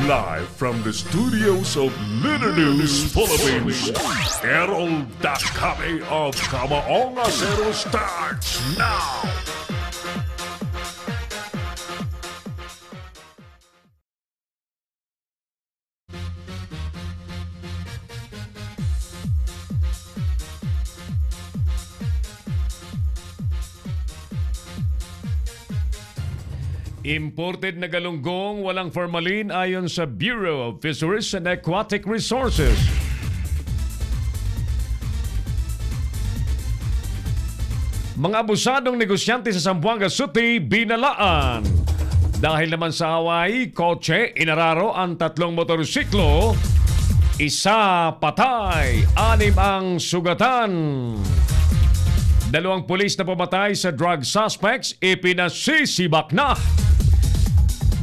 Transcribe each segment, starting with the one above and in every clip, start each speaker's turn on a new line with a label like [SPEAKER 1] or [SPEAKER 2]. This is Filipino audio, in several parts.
[SPEAKER 1] Live from the studios of Leader News Philippines, Errol Dakame of Kamaong Acero starts now! Imported na galunggong walang formalin ayon sa Bureau of Fisheries and Aquatic Resources. Mga abusadong negosyante sa Zamboanga City binalaan. Dahil naman sa Hawaii, kotse, inararo ang 3 motorsiklo. Isa patay, 6 ang sugatan. 2 pulis na pumatay sa drug suspects, ipinasisibak na.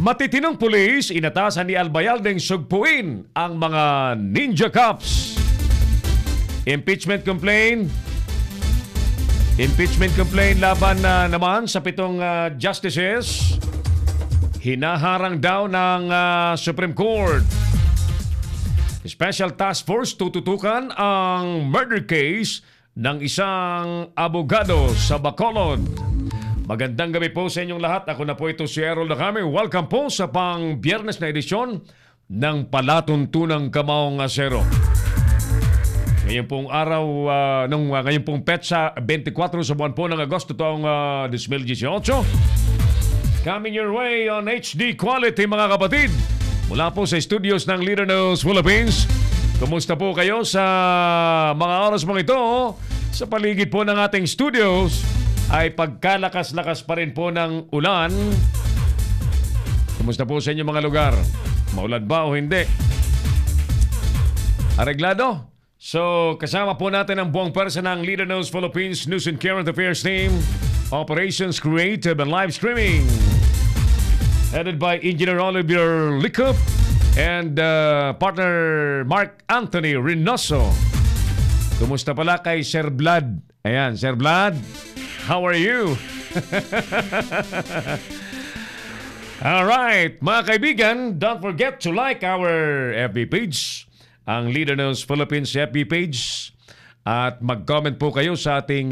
[SPEAKER 1] Matitinong pulis, inatasan ni Albayaldeng sugpuin ang mga Ninja Cops. Impeachment complaint laban naman sa 7 justices. Hinaharang daw ng Supreme Court. Special Task Force tututukan ang murder case ng isang abogado sa Bacolod. Magandang gabi po sa inyong lahat. Ako na po ito si Errol Dakame. Welcome po sa pang-Biyernes na edisyon ng Palatuntunang Kamaong Acero. Ngayon pong araw, ngayon pong petsa 24 sa buwan po ng Agosto taong 2018. Coming your way on HD quality mga kapatid. Mula po sa studios ng Leader News Philippines. Kumusta po kayo sa mga oras mong ito? Sa paligid po ng ating studios ay pagkalakas-lakas pa rin po ng ulan. Kumusta po sa inyong mga lugar? Maulan ba o hindi? Areglado? So, kasama po natin ang buong pwersa ng Leader News Philippines News and Current Affairs Team, Operations Creative and Live Streaming. Headed by Engineer Oliver Licup and partner Mark Anthony Reynoso. Kumusta pala kay Sir Vlad? Ayan, Sir Vlad, how are you? Alright, mga kaibigan, don't forget to like our FB page, ang Leader News Philippines FB page, at mag-comment po kayo sa ating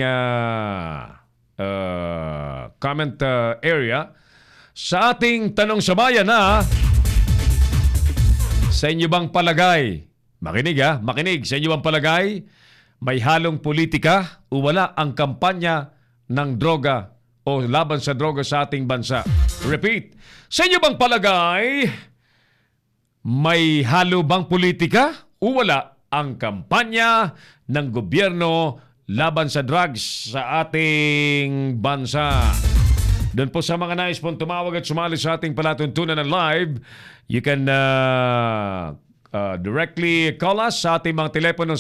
[SPEAKER 1] comment area sa ating tanong sa bayan na sa inyo bang palagay, makinig sa inyo bang palagay, may halong politika o wala ang kampanya ng droga o laban sa droga sa ating bansa? Repeat, sa inyo bang palagay, may halo bang politika o wala ang kampanya ng gobyerno laban sa drugs sa ating bansa? Doon po sa mga nais pong tumawag at sumali sa ating palatuntunan ng live, you can directly call us sa ating mga telepono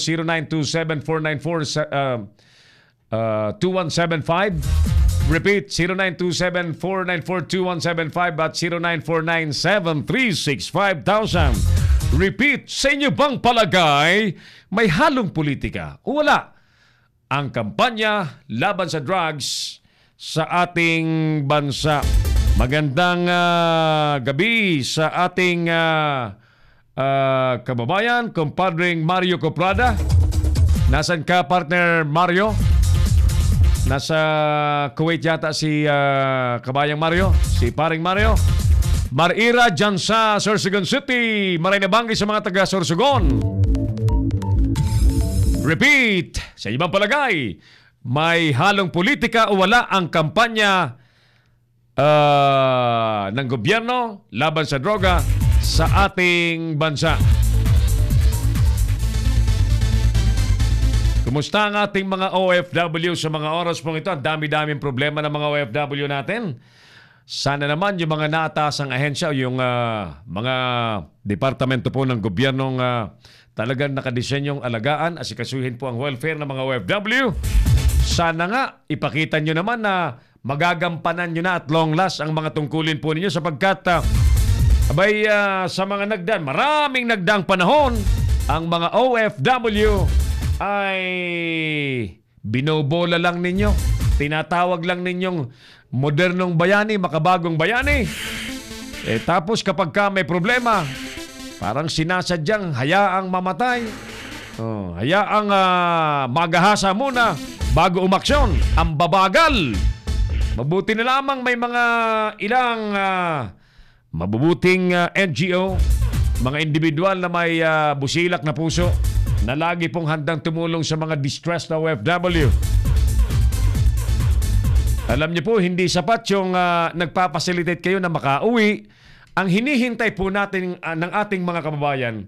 [SPEAKER 1] 0927-494-2175. Repeat, 0927-494-2175 at 0949-736-5000. Repeat, sa inyo bang palagay, may halong politika o wala ang kampanya laban sa drugs sa ating bansa? Magandang gabi sa ating kababayan, kumpadring Mario Coprada. Nasaan ka, partner Mario? Nasa Kuwait yata si kabayang Mario, si paring Mario. Marira dyan sa Sorsogon City. Maray na banggi sa mga taga Sorsogon. Repeat, sa ibang palagay, may halong politika o wala ang kampanya ng gobyerno laban sa droga sa ating bansa? Kumusta ang ating mga OFW sa mga oras pong ito? Ang dami-daming problema ng mga OFW natin. Sana naman yung mga naatasang ahensya o yung mga departamento po ng gobyernong talagang nakadisenyong alagaan, asikasuhin po ang welfare ng mga OFW. Sana nga ipakita nyo naman na magagampanan nyo na at long last ang mga tungkulin po ninyo sapagkat sa mga nagdaan, maraming nagdaang panahon, ang mga OFW ay binobola lang ninyo. Tinatawag lang ninyong modernong bayani, makabagong bayani. Tapos kapag ka may problema, Parang sinasadyang hayaang mamatay. Hayaang magahasa muna bago umaksyon. Ang babagal. Mabuti na lamang may mga ilang mabubuting NGO, mga individual na may busilak na puso na lagi pong handang tumulong sa mga distressed na OFW. Alam niyo po, hindi sapat yung nagpapasilitate kayo na makauwi. Ang hinihintay po natin ng ating mga kababayan,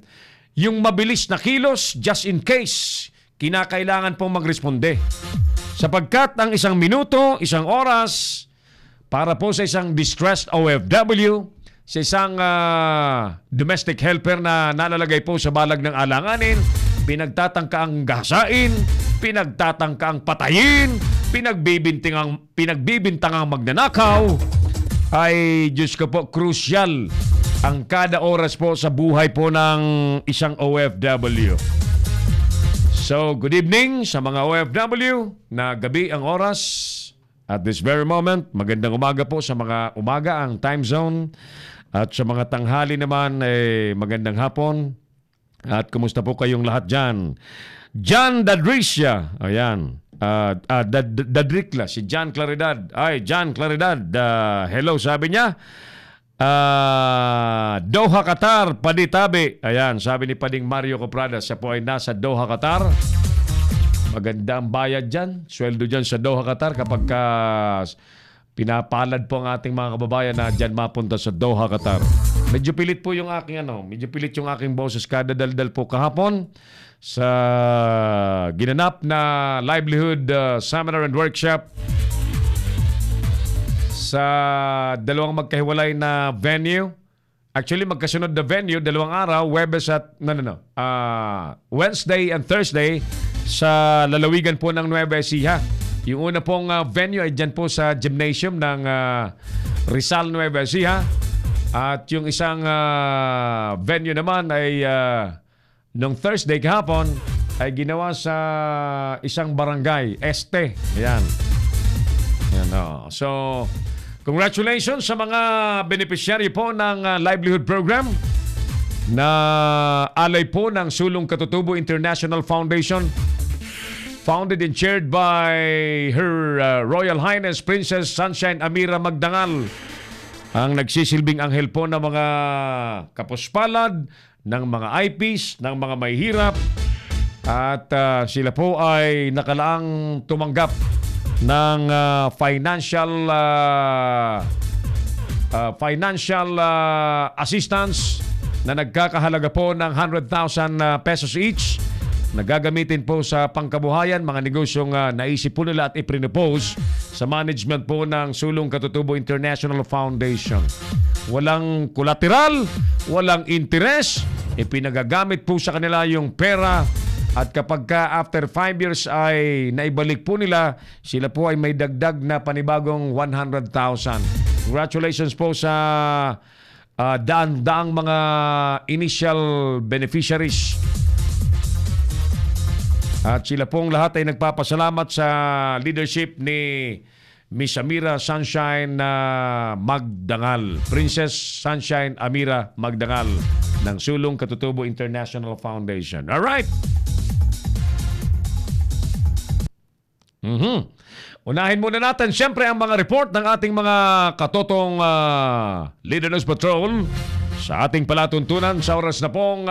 [SPEAKER 1] yung mabilis na kilos just in case kinakailangan pong magresponde. Sapagkat ang isang minuto, isang oras, para po sa isang distressed OFW, sa isang domestic helper na nalalagay po sa balag ng alanganin, pinagtatangkaang gahasain, pinagtatangkaang patayin, pinagbibintangang magnanakaw, ay Diyos ko po, crucial ang kada oras po sa buhay po ng isang OFW. So, good evening sa mga OFW na gabi ang oras at this very moment. Magandang umaga po sa mga umaga ang time zone at sa mga tanghali naman magandang hapon. At kumusta po kayong lahat dyan? John Dadricia, ayan. Dadricla, si John Claridad. Ay, John Claridad, hello, sabi niya. Doha, Qatar, Paditabi. Ayan, sabi ni Pading Mario Coprada, siya po ay nasa Doha, Qatar. Maganda ang bayad dyan, sweldo dyan sa Doha, Qatar kapag pinapalad po ang ating mga kababayan na dyan mapunta sa Doha, Qatar. Medyo pilit po yung aking boses kada daldal po kahapon sa ginanap na livelihood seminar and workshop sa dalawang magkahiwalay na venue. Actually, magkasunod na venue, dalawang araw, Wednesday and Thursday sa lalawigan po ng Nueva Ecija. Yung una pong venue ay dyan po sa gymnasium ng Rizal, Nueva Ecija. At yung isang venue naman ay nung Thursday kahapon ay ginawa sa isang barangay, Este. Ayan. So, congratulations sa mga beneficiary po ng livelihood program na alay po ng Sulong Katutubo International Foundation. Founded and chaired by Her Royal Highness Princess Sunshine Amira Magdangal. Ang nagsisilbing anghel po ng mga kapuspalad, ng mga IPs, ng mga mahihirap. At sila po ay nakalaang tumanggap ng financial assistance na nagkakahalaga po ng 100,000 pesos each. Nagagamitin po sa pangkabuhayan, mga negosyong naisip po nila at iprinopose sa management po ng Sulong Katutubo International Foundation. Walang collateral, walang interes, ipinagagamit po sa kanila yung pera at kapag after 5 years ay naibalik po nila, sila po ay may dagdag na panibagong 100,000. Congratulations po sa daang mga initial beneficiaries. At sila pong lahat ay nagpapasalamat sa leadership ni Miss Amira Sunshine Magdangal. Princess Sunshine Amira Magdangal ng Sulong Katutubo International Foundation. Alright! Unahin muna natin siyempre ang mga report ng ating mga katotong Leader News Patrol sa ating palatuntunan sa oras na pong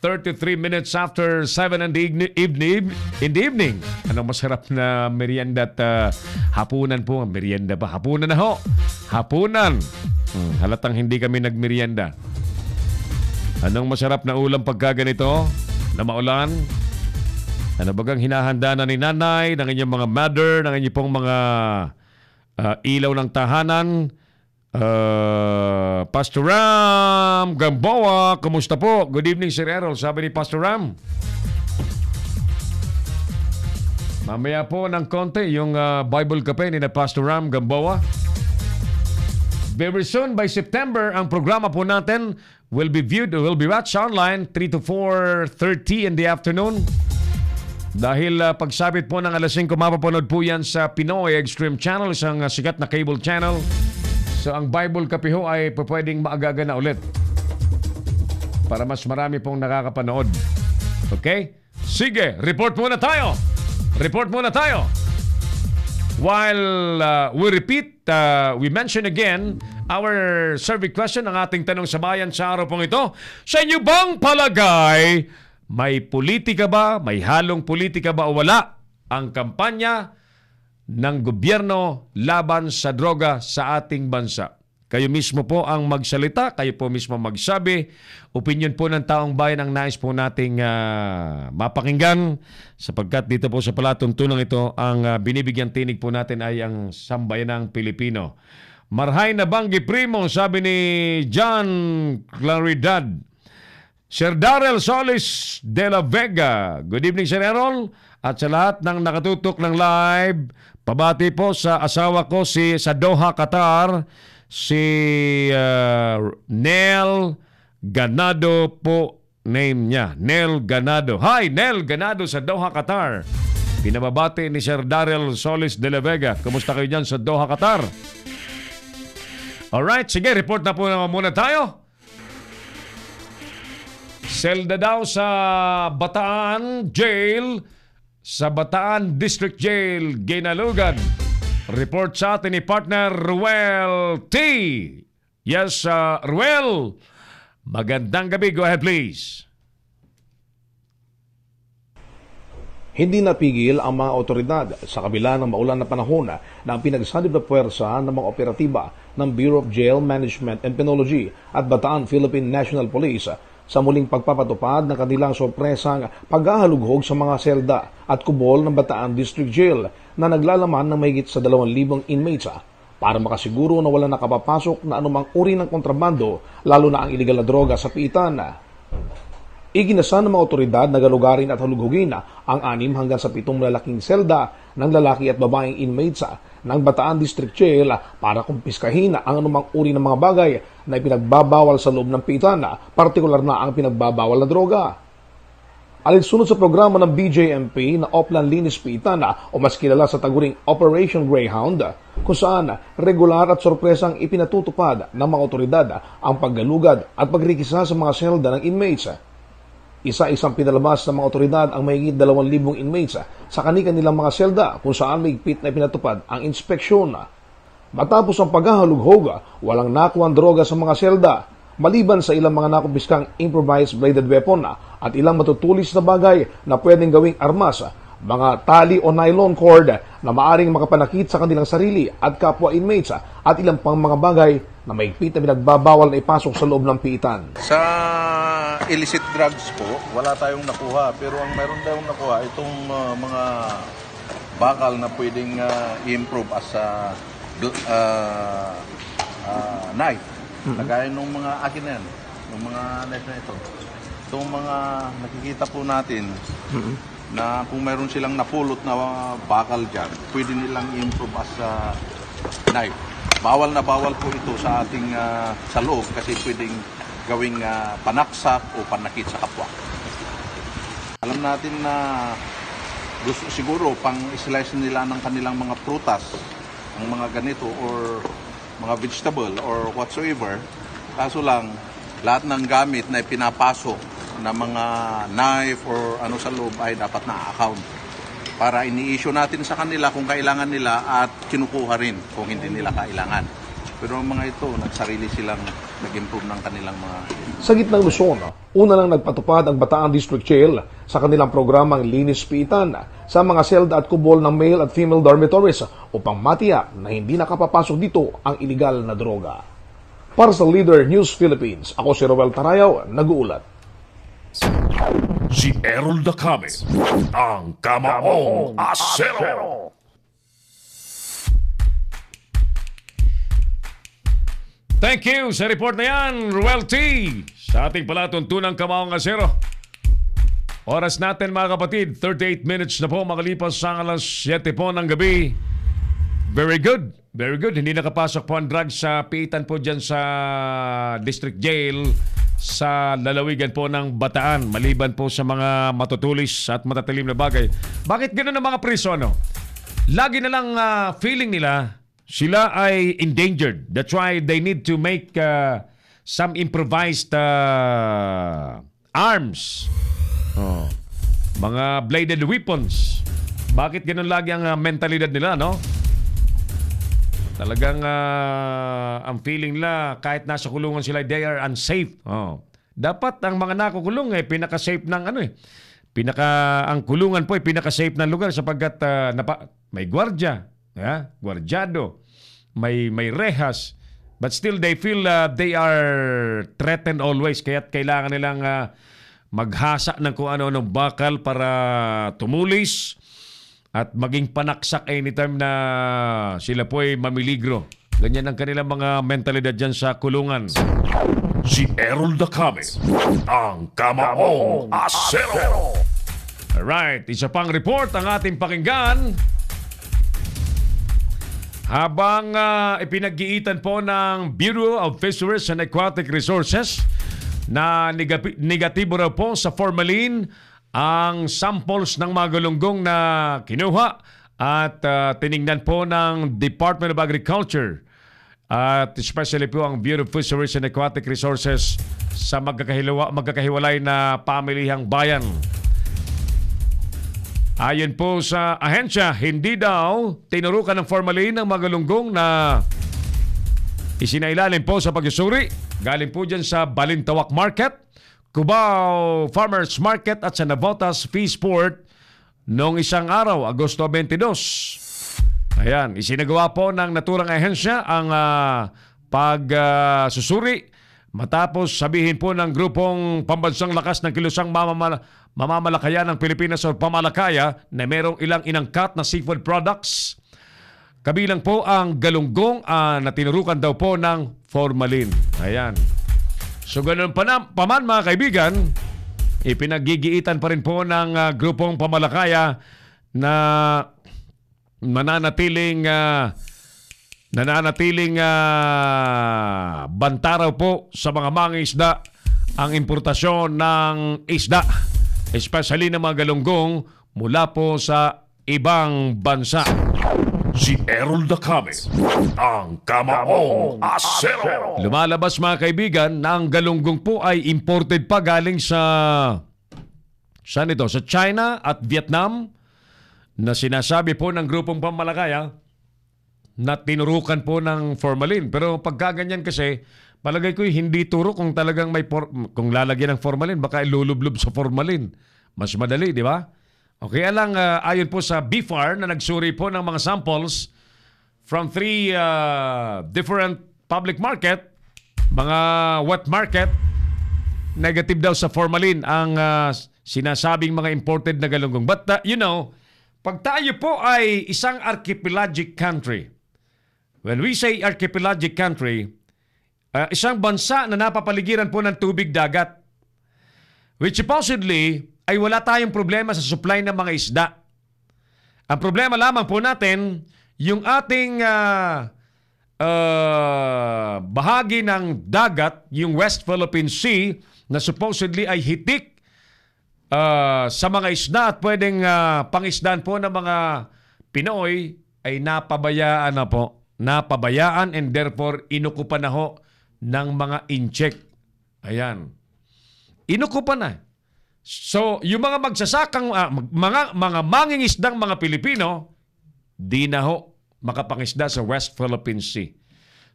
[SPEAKER 1] 33 minutes after 7 in the evening. Anong masarap na merienda at hapunan po. Merienda ba? Hapunan na ho. Hapunan. Halatang hindi kami nagmerienda. Anong masarap na ulam pagka ganito? Na maulan? Ano bagang hinahanda na ni nanay, ng inyong mga mother, ng inyong pong mga ilaw ng tahanan? Pastor Ram Gamboa, kumusta po? Good evening, Sir Errol. Sabi ni Pastor Ram. Mamaya po ng konti yung Bible Cafe ni na Pastor Ram Gamboa. Very soon, by September, ang programa po natin will be watched online 3 to 4:30 in the afternoon. Dahil pagsabit po ng alas 5, mapapanood po yan sa Pinoy Extreme Channel, isang sikat na cable channel. So ang Bible Cafe ho ay pwedeng maagaga na ulit. para mas marami pong nakakapanood. Okay? Sige, report muna tayo. Report muna tayo. While we repeat, we mention again our survey question, ang ating tanong sa bayan sa araw pong ito. Sa inyo bang palagay, may politika ba, may halong politika ba o wala ang kampanya ng gobyerno laban sa droga sa ating bansa? Kayo mismo po ang magsalita, kayo po mismo magsabi. Opinion po ng taong bayan ang nais po nating mapakinggan, sapagkat dito po sa palatuntunan ito, ang binibigyan tinig po natin ay ang sambayanang Pilipino. Marhay na banggi primo, sabi ni John Claridad. Sir Darrell Solis de la Vega. Good evening, Sir Errol. At sa lahat ng nakatutok ng live, pabati po sa asawa ko sa Doha, Qatar, si Nel Ganado po name niya. Nel Ganado. Hi, Nel Ganado sa Doha, Qatar. Pinababati ni Sir Darrell Solis de la Vega. Kumusta kayo dyan sa Doha, Qatar? Alright, sige, report na po naman muna tayo. Selda daw sa Bataan Jail, sa Bataan District Jail, Ginalugan. Report sa atin ni partner Ruel T. Yes, Ruel. Magandang gabi. Go ahead, please.
[SPEAKER 2] Hindi napigil ang mga otoridad sa kabila ng maulan na panahon na ang pinagsanib na puwersa ng mga operatiba ng Bureau of Jail Management and Penology at Bataan Philippine National Police sa muling pagpapatupad ng kanilang sorpresang paghahalughog sa mga selda at kubol ng Bataan District Jail na naglalaman ng mahigit sa 2,000 inmates para makasiguro na wala nakapapasok na anumang uri ng kontrabando, lalo na ang iligal na droga sa piitan. Iginasa ng mga otoridad na galugarin at halughugin ang 6 hanggang sa 7 lalaking selda ng lalaki at babaeng inmates ng Bataan District Jail para kumpiskahin ang anumang uri ng mga bagay na ipinagbabawal sa loob ng piitan, partikular na ang pinagbabawal na droga. Alinsunod sa programa ng BJMP na Oplan Linis Piitan o mas kilala sa taguring Operation Greyhound, kung saan regular at sorpresang ipinatutupad ng mga otoridad ang paggalugad at pagrikisa sa mga selda ng inmates. Isa-isang pinalabas ng mga otoridad ang mahigit 2,000 inmates sa kanilang mga selda kung saan mahigpit na pinatupad ang inspeksyon. Matapos ang paghahalughog, walang nakuwang droga sa mga selda, maliban sa ilang mga nakumpiskang improvised bladed weapon at ilang matutulis na bagay na pwedeng gawing armas, mga tali o nylon cord na maaring makapanakit sa kanilang sarili at kapwa inmates at ilang pang mga bagay na mahigpit na pinagbabawal na ipasok sa loob ng piitan.
[SPEAKER 3] Sa illicit drugs po, wala tayong nakuha. Pero ang meron tayong nakuha, itong mga bakal na pwedeng i-improve as a knife. Nagaya nung mga akin na yan, yung mga knife na ito. Itong mga nakikita po natin, na kung meron silang napulot na bakal dyan, pwede nilang i-improve as a knife. Bawal na bawal po ito sa ating sa loob kasi pwedeng gawing panaksak o panakit sa kapwa. Alam natin na gusto siguro pang slice nila ng kanilang mga prutas, ang mga ganito or mga vegetable or whatsoever. Kaso lang, lahat ng gamit na pinapasok na mga knife or ano sa loob ay dapat na-account para ini-issue natin sa kanila kung kailangan nila at kinukuha rin kung hindi nila kailangan. Pero ang mga ito, nagsarili silang nag-improve ng kanilang mga...
[SPEAKER 2] Sa gitnang Luzon, una lang nagpatupad ang Bataan District Jail sa kanilang programang Linis Piitan sa mga selda at kubol ng male at female dormitories upang matiyak na hindi nakapapasok dito ang iligal na droga. Para sa Leader News Philippines, ako si Roel Tarayaw, nag-uulat.
[SPEAKER 1] Si Errol Dacame, ang Kamaong Asero. Thank you sa report na yan, Ruel T. Sa ating palatuntunang Kamaong Asero. Oras natin mga kapatid, 38 minutes na po makalipas sa alas 7 po ng gabi. Very good, very good. Hindi nakapasok po ang drugs sa piitan po dyan sa District Jail sa lalawigan po ng Bataan, maliban po sa mga matutulis at matatalim na bagay. Bakit ganoon ang mga priso, no? Lagi na lang feeling nila sila ay endangered. That's why they need to make some improvised arms. Oh. Mga bladed weapons. Bakit ganun lagi ang mentalidad nila, no? Talagang ang feeling nila kahit nasa kulungan sila, they are unsafe. Oh. Dapat ang mga nakukulong pinaka-safe ng ang kulungan po ay pinaka-safe ng lugar sapagkat may gwardiya, gwardyado, may rehas, but still they feel they are threatened always kaya kailangan nilang maghasa ng kung ano-anong bakal para tumulis at maging panaksak anytime na sila po ay mamiligro. Ganyan ang kanilang mga mentalidad dyan sa kulungan.
[SPEAKER 4] Si Errol Dacame, ang Kamaong Asero.
[SPEAKER 1] Alright, isa pang report ang ating pakinggan. Habang ipinag-iitan po ng Bureau of Fisheries and Aquatic Resources na negatibo raw po sa formalin ang samples ng mga galunggong na kinuha at tiningnan po ng Department of Agriculture at especially po ang Bureau of Fisheries and Aquatic Resources sa magkakahiwalay na pamilihang bayan. Ayon po sa ahensya, hindi daw tinurukan ng formalin ng mga galunggong na isinailalim po sa pagsusuri. Galing po dyan sa Balintawak Market, Cubao Farmers Market at sa Navotas Feesport noong isang araw, Agosto 22. Ayan, isinagawa po ng naturang ahensya ang pagsusuri matapos sabihin po ng grupong Pambansang Lakas ng Kilusang Mamamalakayan ng Pilipinas o Pamalakaya na merong ilang inangkat na seafood products. Kabilang po ang galunggong na tinurukan daw po ng formalin. Ayan. So ganun paman mga kaibigan, ipinagigiitan pa rin po ng grupong Pamalakaya na nananatiling bantaraw po sa mga mangingisda ang importasyon ng isda, especially ng mga galunggong mula po sa ibang bansa.
[SPEAKER 4] Si Errol Dacame, ang Kamaong Asero.
[SPEAKER 1] Lumalabas mga kaibigan na ang galunggong po ay imported pa galing sa China at Vietnam na sinasabi po ng grupong Pamalakaya na tinurukan po ng formalin. Pero pagkaganyan kasi, palagay ko hindi turo kung talagang kung lalagyan ng formalin, baka ilulublob sa formalin. Mas madali, di ba? Okay, ayon po sa BFAR na nagsuri po ng mga samples from 3 different public market, mga wet market, negative daw sa formalin ang sinasabing mga imported na galunggong. But pag tayo po ay isang archipelagic country, when we say archipelagic country, isang bansa na napapaligiran po ng tubig dagat, which supposedly ay wala tayong problema sa supply ng mga isda. Ang problema lamang po natin, yung ating bahagi ng dagat, yung West Philippine Sea, na supposedly ay hitik sa mga isda at pwedeng pangisdaan po ng mga Pinoy, ay napabayaan na po. Napabayaan and therefore inukupan na ho ng mga incheck. Ayan. Inukupan na. So, yung mga magsasakang, mga mangingisdang mga Pilipino, di na ho makapangisda sa West Philippine Sea.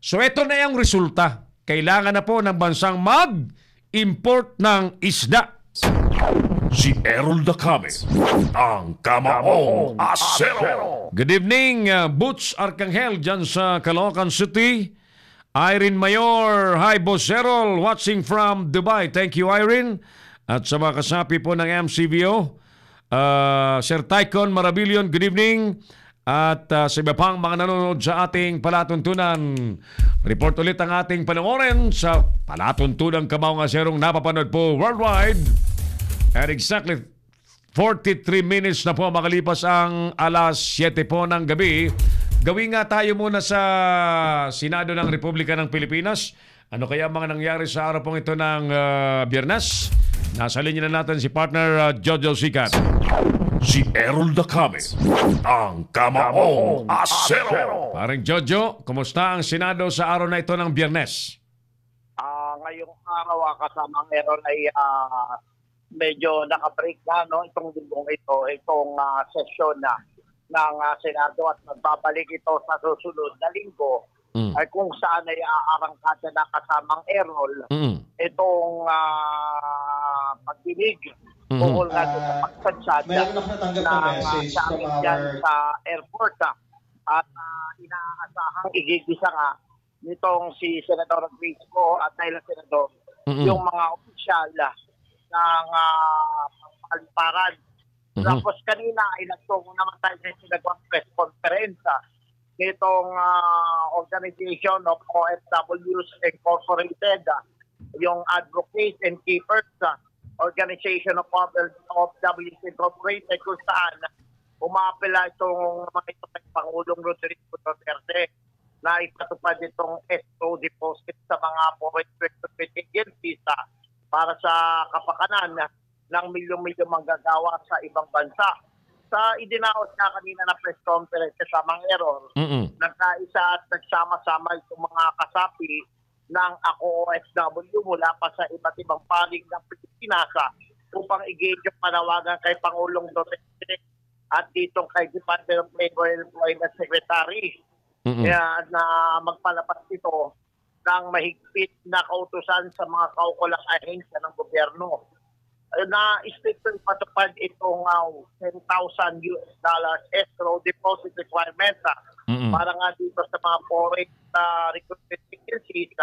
[SPEAKER 1] So, ito na yung resulta. Kailangan na po ng bansang mag-import ng isda.
[SPEAKER 4] Si Errol Dacame, ang Kamaong Asero.
[SPEAKER 1] Good evening, Butch Arcangel dyan sa Caloocan City. Irene Mayor, hi Boss Errol, watching from Dubai. Thank you, Irene. At sa mga kasapi po ng MCVO, Sir Tycon Marabillion, good evening. At sa iba pang mga nanonood sa ating palatuntunan. Report ulit ang ating panoorin sa palatuntunan Kamaong Aserong napapanood po worldwide. At exactly 43 minutes na po makalipas ang alas 7 po ng gabi. Gawin nga tayo muna sa Senado ng Republika ng Pilipinas. Ano kaya mga nangyari sa araw pong ito ng Biyernes? Nasa linya na natin si partner Jojo Sikat.
[SPEAKER 4] Si Errol Dacame, ang Kamaong Asero.
[SPEAKER 1] Parang Jojo, kumusta ang Senado sa araw na ito ng Biyernes?
[SPEAKER 5] ngayong araw kasama ng Errol ay medyo nakabreak na no itong linggong itong session na ng Senado at magbabalik ito sa susunod na linggo ay kung saan ay aarangkada na kasamang Errol itong pagdinig tungkol nga sa pagsadsad sa amin dyan sa airport at inaasahang igigisa nga nitong si Senador Grisco at dahil Senador yung mga opisyal ng paliparan. Tapos kanina ay nagtungo naman tayo sa sinagawang press conference nitong Organization of OFWs Incorporated, yung Advocates and Keepers Organization of OFWs Incorporated, kung saan umapela itong mga ito kay Pangulong Rodrigo Duterte na ipatupad itong escrow deposit sa mga foreign recruitment agencies para sa kapakanan ng milyong-milyong manggagawa sa ibang bansa. Sa idinaos na kanina na press conference sa mga Errol, nagkaisa at nagsama-sama itong mga kasapi ng Ako OFW mula pa sa iba't ibang panig ng Pilipinas upang i-gauge yung panawagan kay Pangulong Duterte at ditong kay Department of Labor and Employment Secretary na magpalabas ito ng mahigpit na kautusan sa mga kaukulang ahensya ng gobyerno. Na stricto ipatupad itong $10,000 escrow deposit requirement para nga dito sa mga foreign recruitment agencies.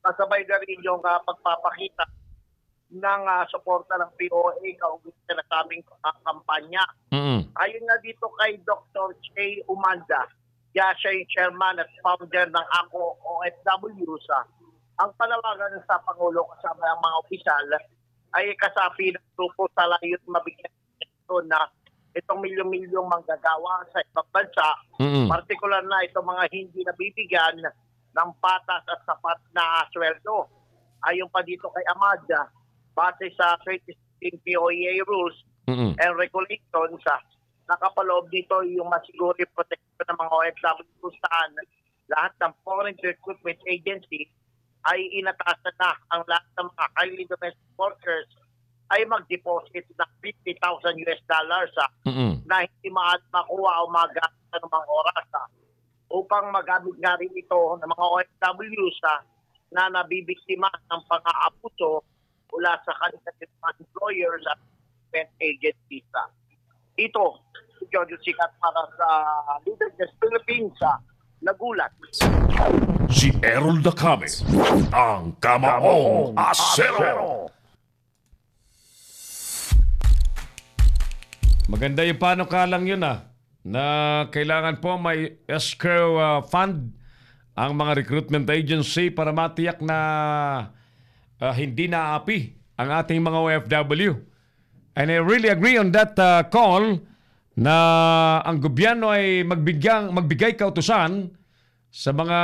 [SPEAKER 5] Kasabay na rin yung pagpapakita ng suporta ng POA kaugnay sa nasabing kampanya. Ayon nga dito kay Dr. Che Umanda, siya yung chairman at founder ng Ako OFWs. Ang panawagan sa Pangulo kasama ng mga opisyal ay kasapi ng grupo sa layot mabigyan ito na itong milyong-milyong manggagawa sa ibang bansa, partikular na itong mga hindi nabibigyan ng patas at sapat na sweldo. Ayon pa dito kay Amada, base sa 2016 POEA rules and regulations, nakapaloob dito yung masiguro protection ng mga OFW kung saan lahat ng foreign recruitment agency ay inatasan na ang lahat ng mga highly domestic workers ay mag-deposit ng $50,000 na hindi makuha o magamit sa mga oras upang magamit nga rin ito ng mga OFWs na nabibiktima ng pang-aabuso mula sa kanilang mga employers at agencies. Ito, si Jojo Sikat para sa Leader des Philippines, nagulat.
[SPEAKER 4] Si Errol Dacame, ang Kamaong Asero.
[SPEAKER 1] Maganda yung panukalang yun na kailangan po may escrow fund ang mga recruitment agency para matiyak na hindi naapi ang ating mga OFW. And I really agree on that call na ang gobyerno ay magbigay kautusan sa mga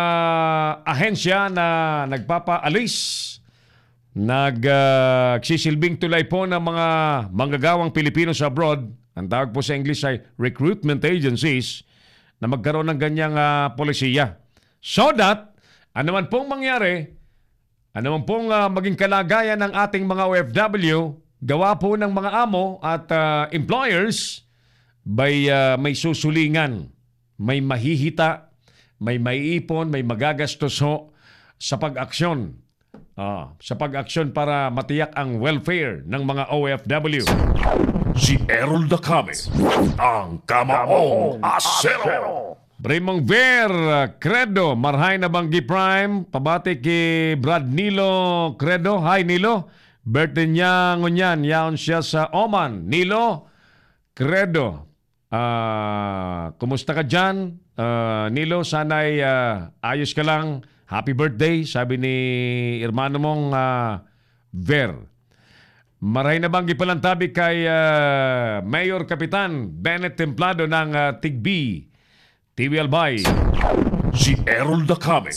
[SPEAKER 1] ahensya na nagpapaalis, nagsisilbing tulay po ng mga manggagawang Pilipino sa abroad, ang tawag po sa English ay recruitment agencies, na magkaroon ng ganyang polisiya. So that, ano man pong mangyari, ano man pong maging kalagayan ng ating mga OFW, gawa po ng mga amo at employers, may susulingan, may mahihita, may maiipon, may magagastos sa pag-aksyon. Sa pag-aksyon para matiyak ang welfare ng mga OFW.
[SPEAKER 4] Si Errol Dacame, ang Kamaong Asero.
[SPEAKER 1] Brimong Ver Credo, marhay na Banggi Prime, pabati kay Brad Nilo Credo. Hi Nilo, birthday niya ngunyan, yaon siya sa Oman. Nilo Credo, kumusta ka dyan? Nilo, sana'y ayos ka lang. Happy birthday, sabi ni hermano mong Ver. Maray na bang ipalantabi kay Mayor Kapitan Bennett Templado ng Tigbi, TV Albay.
[SPEAKER 4] Si Errol Dacame,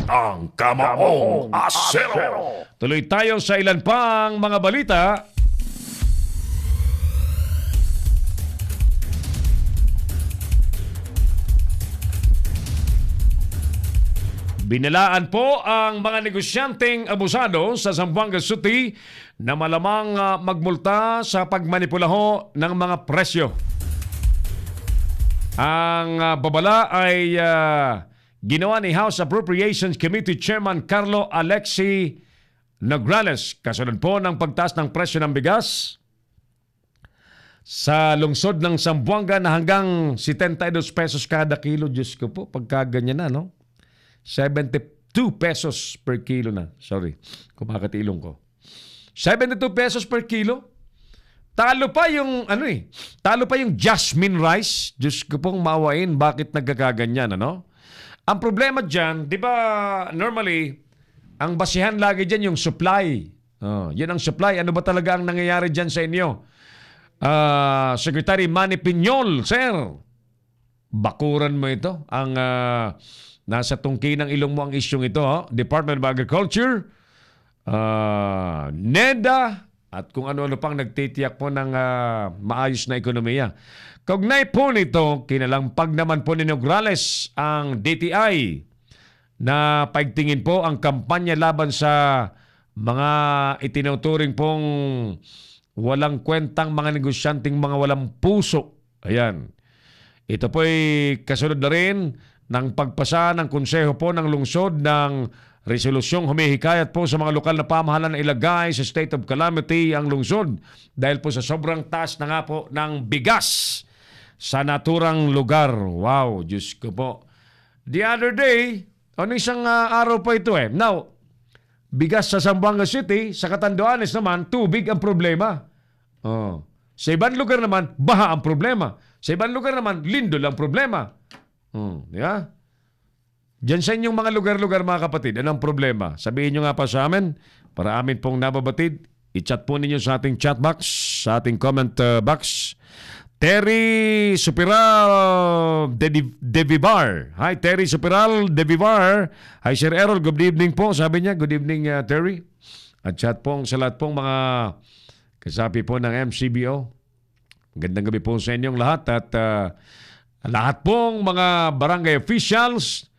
[SPEAKER 4] ang Kamaong Asero.
[SPEAKER 1] Tuloy tayo sa ilan pang mga balita. Binalaan po ang mga negosyanteng abusado sa Zamboanga City na malamang magmulta sa pagmanipulaho ng mga presyo. Ang babala ay ginawa ni House Appropriations Committee Chairman Carlo Alexi Nograles kasunod po ng pagtaas ng presyo ng bigas sa lungsod ng Zamboanga na hanggang 72 pesos kada kilo. Diyos ko po, pagka ganyan na, no? 72 pesos per kilo na. Sorry, kumakatilong ko. 72 pesos per kilo. Talo pa yung talo pa yung jasmine rice. Diyos ko pong maawain, bakit nagkakaganyan, ano? Ang problema diyan, 'di ba, normally ang basihan lagi diyan yung supply. Yan ang supply. Ano ba talaga ang nangyayari diyan sa inyo? Secretary Manny Piñol, sir. Bakuran mo ito. Ang nasa tungki ng ilong mo ang isyong ito, Department of Agriculture, NEDA, at kung ano-ano pang nagtitiyak po ng maayos na ekonomiya. Kaugnay po nito, kinalampag naman po ni Nograles ang DTI na paigtingin po ang kampanya laban sa mga itinuturing pong walang kwentang mga negosyanteng mga walang puso. Ayan. Ito po'y kasunod na rin ng pagpasa ng konseho po ng lungsod ng resolusyong humihikayat po sa mga lokal na pamahalaan na ilagay sa state of calamity ang lungsod dahil po sa sobrang taas na nga po ng bigas sa naturang lugar. Wow, Diyos ko po. The other day, isang araw pa ito Now, bigas sa Zamboanga City, sa Catanduanes naman, tubig ang problema. Sa ibang lugar naman, baha ang problema. Sa ibang lugar naman, lindol ang problema. Yeah? Diyan sa inyong mga lugar-lugar, mga kapatid, anong problema? Sabihin nyo nga pa sa amin para amin pong nababatid. I-chat po ninyo sa ating chat box, sa ating comment box. Terry Superal de Vivar. Hi, Terry Superal de Vivar. Hi, Sir Errol. Good evening po. Sabi niya, good evening, Terry. At chat pong sa lahat pong mga kasapi po ng MCBO. Gandang gabi po sa inyong lahat. At lahat pong mga barangay officials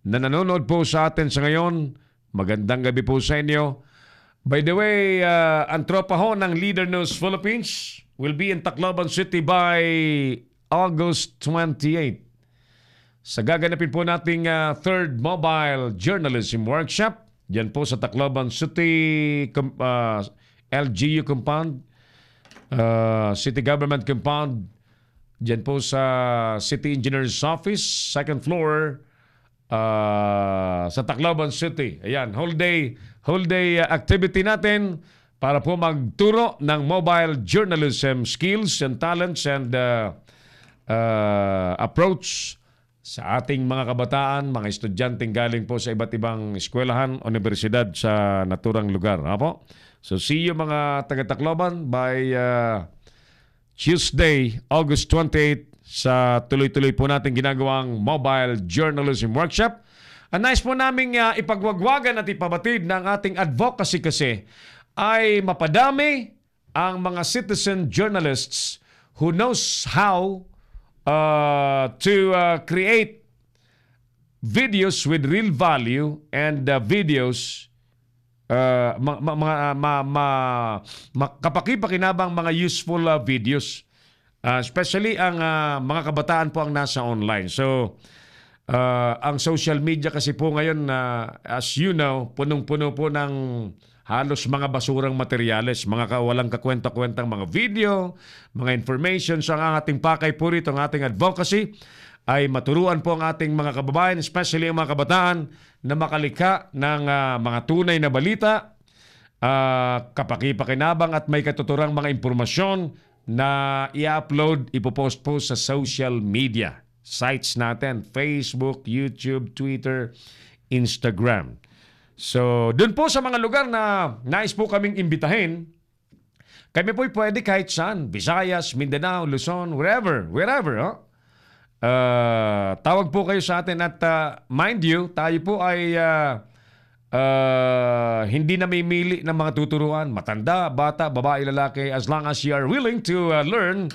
[SPEAKER 1] na nanonood po sa atin sa ngayon, magandang gabi po sa inyo. By the way, ang tropa ho ng Leader News Philippines will be in Tacloban City by August 28. Sa gaganapin po nating third mobile journalism workshop, dyan po sa Tacloban City LGU compound, City Government compound, dyan po sa City Engineer's Office, second floor, sa Tacloban City. Ayan, whole day activity natin para po magturo ng mobile journalism skills and talents and approach sa ating mga kabataan, mga estudyanteng galing po sa iba't ibang eskwelahan, universidad sa naturang lugar. Apo? So see you mga taga-Tacloban by Tuesday, August 28 sa tuloy-tuloy po natin ginagawang mobile journalism workshop. Nais po namin ipagwagwagan at ipabatid ng ating advocacy kasi ay mapadami ang mga citizen journalists who knows how to create videos with real value and videos kapaki-pakinabang mga useful videos. Especially ang mga kabataan po ang nasa online. So, ang social media kasi po ngayon, as you know, punong-puno po ng halos mga basurang materyales, mga walang kakwenta-kwentang mga video, mga information. So, ang ating pakay po rito, ang ating advocacy, ay maturuan po ang ating mga kababayan, especially ang mga kabataan, na makalika ng mga tunay na balita, kapaki-pakinabang at may katuturang mga impormasyon na i-upload, ipopost po sa social media sites natin, Facebook, YouTube, Twitter, Instagram. So, dun po sa mga lugar na nais po kaming imbitahin, kami po'y pwede kahit saan, Visayas, Mindanao, Luzon, wherever. Tawag po kayo sa atin at mind you, tayo po ay hindi namimili ng mga tuturuan, matanda, bata, babae, lalaki, as long as you are willing to learn,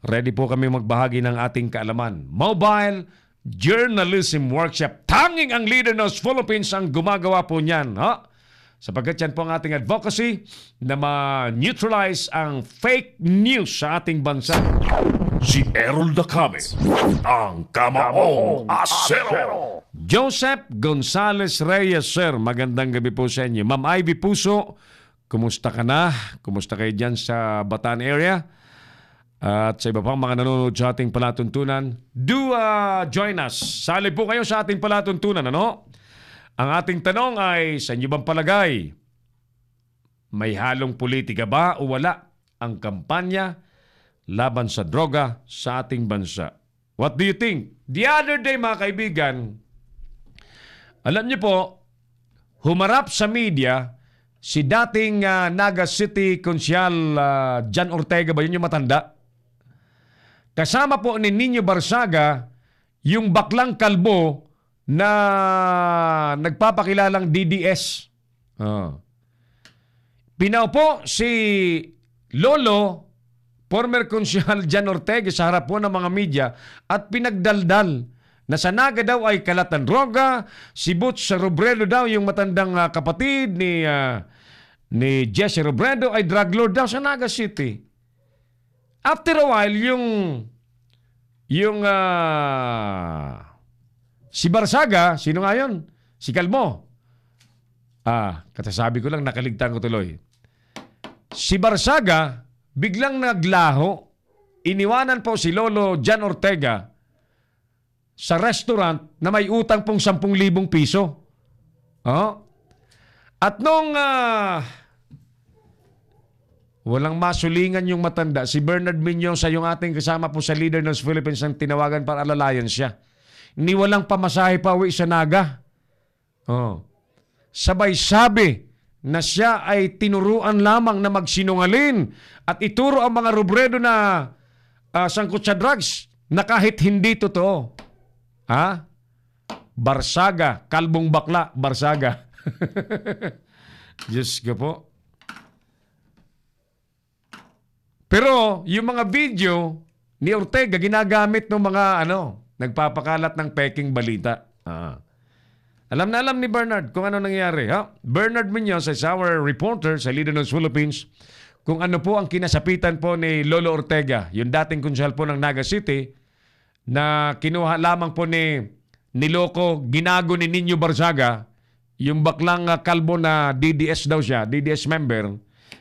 [SPEAKER 1] ready po kami magbahagi ng ating kaalaman. Mobile Journalism Workshop. Tanging ang Leader Knows Philippines ang gumagawa po niyan. Ha? Sapagkat yan po ang ating advocacy na ma-neutralize ang fake news sa ating bansa.
[SPEAKER 4] Si Errol Dacame, ang Kamaong Asero.
[SPEAKER 1] Joseph Gonzales Reyes, sir. Magandang gabi po sa inyo. Ma'am Ivy Puso, kumusta ka na? Kumusta kayo dyan sa Bataan area? At sa iba pang mga nanonood sa ating palatuntunan, do join us. Sali po kayo sa ating palatuntunan, ano? Ang ating tanong ay, sa inyo bang palagay, may halong politika ba o wala ang kampanya laban sa droga sa ating bansa? What do you think? The other day, mga kaibigan, alam niyo po, humarap sa media si dating Naga City Konsyal Jan Ortega, ba yun yung matanda? Kasama po ni Nino Barsaga, yung baklang kalbo na nagpapakilalang DDS. Pinaupo si Lolo, former Konsyal Jan Ortega sa harap po ng mga media at pinagdaldal na sa Naga daw ay kalatan droga, si Butch Robredo daw yung matandang kapatid ni Jesse Robredo ay drug lord daw sa Naga City. After a while, si Barsaga, sino nga yun? Si Kalmo. Katasabi ko lang, nakaligtan ko tuloy. Si Barsaga, biglang naglaho, iniwanan po si Lolo Jan Ortega sa restaurant na may utang pong 10,000 piso. At nung walang masulingan yung matanda, si Bernard Mendoza, yung ating kasama po sa Leader ng Philippines, ang tinawagan para alalayan siya. Ni walang pamasahe pa uwi sa Naga. Sabay sabi na siya ay tinuruan lamang na magsinungalin at ituro ang mga Robredo na sangkot sa drugs na kahit hindi totoo. Barsaga, kalbong bakla, Barsaga. Diyos ko po. Pero yung mga video ni Ortega ginagamit ng mga nagpapakalat ng peking balita. Alam na alam ni Bernard kung ano nangyari. Bernard Mendoza is our reporter sa Leader ng Philippines kung ano po ang kinasapitan po ni Lolo Ortega, yung dating konsyal po ng Naga City, na kinuha lamang po ni niloko, ginago ni Nino Barsaga, yung baklang kalbo na DDS daw siya, DDS member,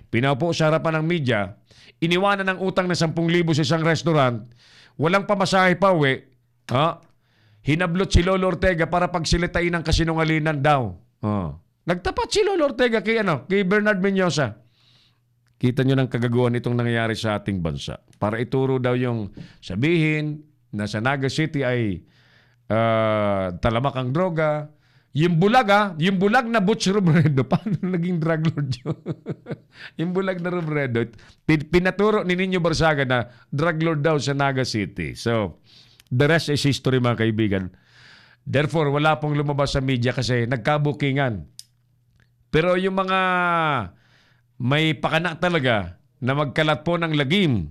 [SPEAKER 1] pinaupo sa harapan ng media, iniwanan ng utang na 10,000 sa isang restaurant, walang pamasahe pa uwi, hinablot si Lolo Ortega para pagsilitain ng kasinungalinan daw. Nagtapat si Lolo Ortega kay Bernard Mendoza. Kita nyo ng kagaguhan itong nangyayari sa ating bansa. Para ituro daw yung sabihin na sa Naga City ay talamak ang droga. Yung bulag na Butch Robredo, paano naging drug lord yun? Yung bulag na Robredo, pinaturo ni Nino Barsaga na drug lord daw sa Naga City. So, the rest is history, mga kaibigan. Therefore, wala pong lumabas sa media kasi nagkabukingan. Pero yung mga may pakana talaga na magkalat po ng lagim,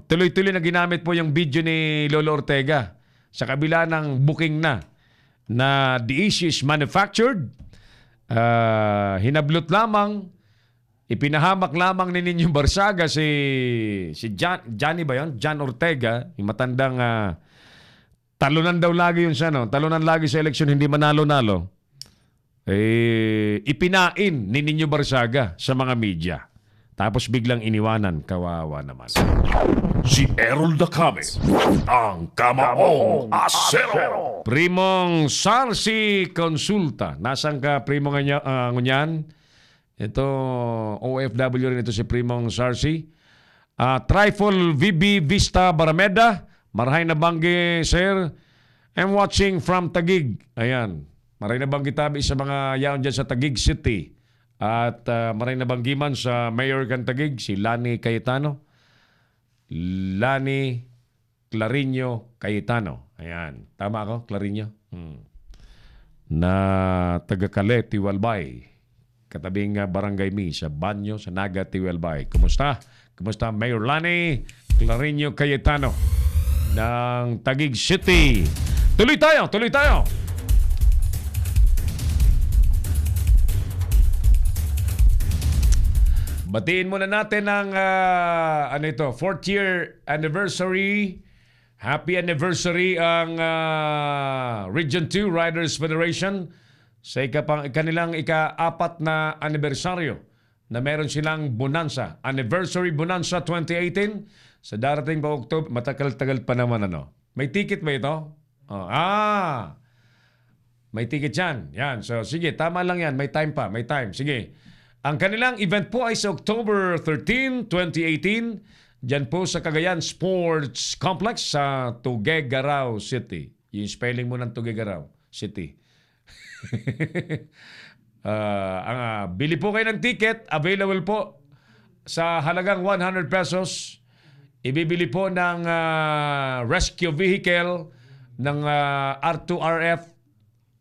[SPEAKER 1] tuloy-tuloy na ginamit po yung video ni Lolo Ortega sa kabila ng booking na the issue is manufactured, hinablot lamang, ipinahamak lamang ni Nino Barsaga si Johnny ba yun? Jan Ortega, yung matandang talunan daw lagi yun siya, talunan lagi sa eleksyon, hindi manalo-nalo. Ipinain ni Nino Barsaga sa mga media. Tapos biglang iniwanan, kawawa naman.
[SPEAKER 4] Si Errol Dacame, ang Kamaong Asero.
[SPEAKER 1] Primong Sarsi Consulta. Nasaan ka, Primo ngunyan? Ito, OFW rin ito si Primong Sarsi. Trifle VB Vista Barameda. Marahay na banggi, sir. I'm watching from Taguig. Ayan. Marahay na banggi tabi sa mga yaon dyan sa Taguig City. At maray na banggiman sa Mayor Cantagig, si Lani Cayetano. Lani Clarinho Cayetano. Ayan. Tama ako, Clarinho? Na taga-Kale, Tiwalbay. Katabing Barangay Mi sa Banyo, sa Naga, Tiwalbay. Kumusta? Kumusta, Mayor Lani Clarinho Cayetano? ng Taguig City. Tuloy tayo, tuloy tayo. Batiin muna natin ang 4th year anniversary. Happy anniversary ang Region 2 Riders Federation sa kanilang ika-4 na anibersaryo na meron silang Bonanza. Anniversary Bonanza 2018 sa darating pa October. Matagal-tagal pa naman ano. May ticket ba ito? May ticket yan. Yan. So sige, tama lang yan. May time pa. May time. Sige. Ang kanilang event po ay sa October 13, 2018. Diyan po sa Cagayan Sports Complex sa Tuguegarao City. Yung spelling mo ng Tuguegarao City. Bili po kayo ng ticket. Available po sa halagang 100 pesos. Ibibili po ng rescue vehicle ng R2RF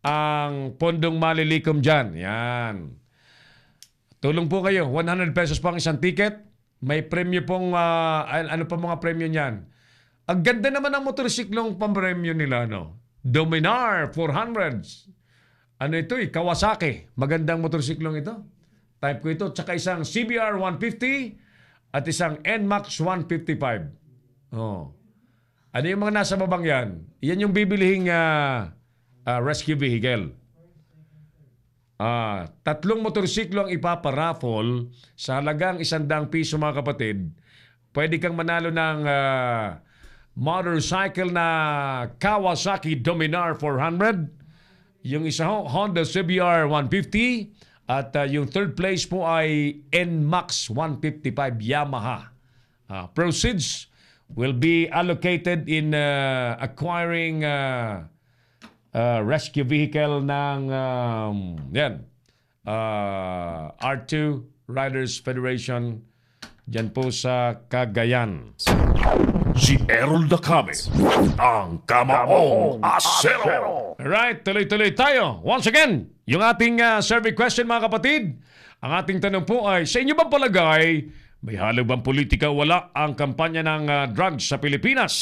[SPEAKER 1] ang pondong malilikom dyan. Yan. Tulong po kayo. 100 pesos po ang isang ticket. May premyo pong, ano pa mga premyo niyan? Ang ganda naman ng motorsiklong pampremyo nila, no? Dominar 400. Ano ito Kawasaki. Magandang motorsiklong ito. Type ko ito. Tsaka isang CBR 150 at isang NMAX 155. Oh. Ano yung mga nasa babang yan? Yan yung bibilihing rescue vehicle. 3 motorsiklo ang ipaparaffle sa halagang 100 piso mga kapatid. Pwede kang manalo ng motorcycle na Kawasaki Dominar 400. Yung isa Honda CBR 150. At yung third place po ay NMAX 155 Yamaha. Proceeds will be allocated in acquiring rescue vehicle ng R2 Riders Federation dyan po sa Cagayan.
[SPEAKER 4] Si Errol Dacame, ang Kamaong Asero.
[SPEAKER 1] Alright, tuloy-tuloy tayo. Once again, yung ating survey question mga kapatid. Ang ating tanong po ay, sa inyo bang palagay, may halo bang politika wala ang kampanya ng drugs sa Pilipinas?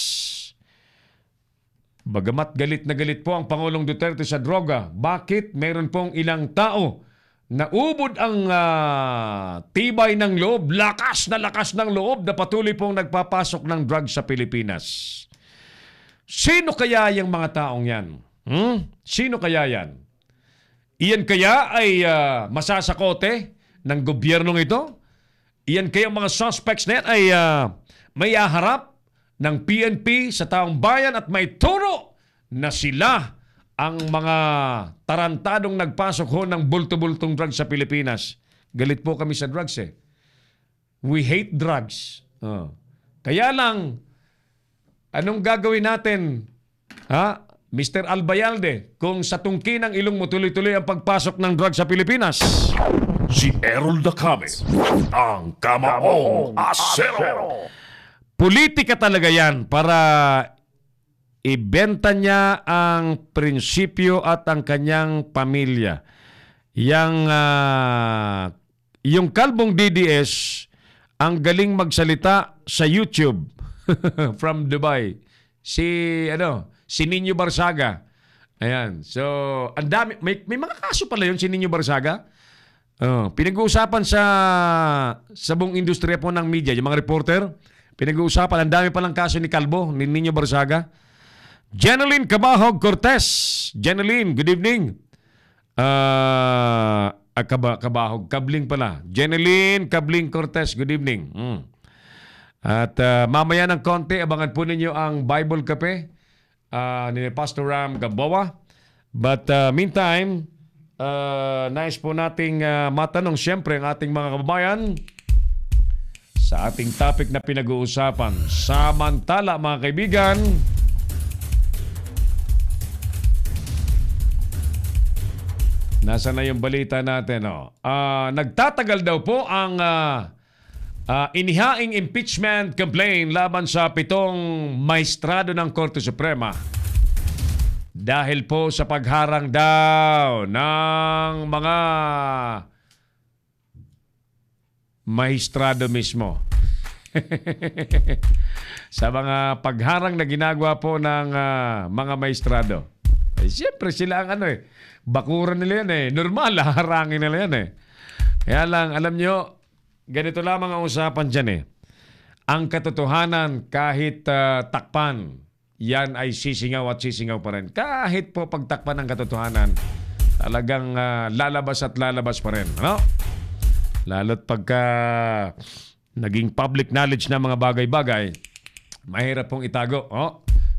[SPEAKER 1] Bagamat galit na galit po ang Pangulong Duterte sa droga, bakit meron pong ilang tao na ubod ang tibay ng loob, lakas ng loob na patuloy pong nagpapasok ng drugs sa Pilipinas? Sino kaya yung mga taong yan? Sino kaya yan? Iyan kaya ay masasakote ng gobyernong ito? Iyan kaya mga suspects na yan ay may aharap ng PNP sa taong bayan at may turo na sila ang mga tarantadong nagpasok ho ng bulto-bultong drugs sa Pilipinas. Galit po kami sa drugs eh. We hate drugs. Kaya lang, anong gagawin natin, Mr. Albayalde, kung sa tungki ng ilong mo tuloy-tuloy ang pagpasok ng drugs sa Pilipinas?
[SPEAKER 4] Si Errol Dacame, ang Kamaong Asero.
[SPEAKER 1] Politika talaga yan para ibenta niya ang prinsipyo at ang kanyang pamilya. Yung kalbong DDS, ang galing magsalita sa YouTube from Dubai. Si Nino Barsaga. Ayan. So, ang dami. May mga kaso pala yun si Nino Barsaga. Pinag-uusapan sa buong industriya po ng media, yung mga reporter. Pinag-uusapan, ang dami palang kaso ni Kalbo, ni Nino Barsaga. Jeneline Cabahog Cortez. Jeneline, good evening. Cabahog, Kabling pala. Jeneline Kabling Cortez, good evening. At mamaya ng konti, abangan po ninyo ang Bible Cafe ni Pastor Ram Gamboa. But meantime, nais po nating matanong siyempre ang ating mga kababayan sa ating topic na pinag-uusapan. Samantala mga kaibigan, nasa na yung balita natin? Nagtatagal daw po ang inihaing impeachment complaint laban sa 7 maestrado ng Korte Suprema dahil po sa pagharang daw ng mga maestrado mismo. Sa mga pagharang na ginagawa po ng mga maestrado. Siyempre sila ang bakuran nila yan Normal, harangin nila yan Kaya lang, alam nyo, ganito lamang ang usapan dyan Ang katotohanan kahit takpan, yan ay sisingaw at sisingaw pa rin. Kahit po pagtakpan ng katotohanan, talagang lalabas at lalabas pa rin. Ano? Lalo't pagka naging public knowledge na mga bagay-bagay, mahirap pong itago.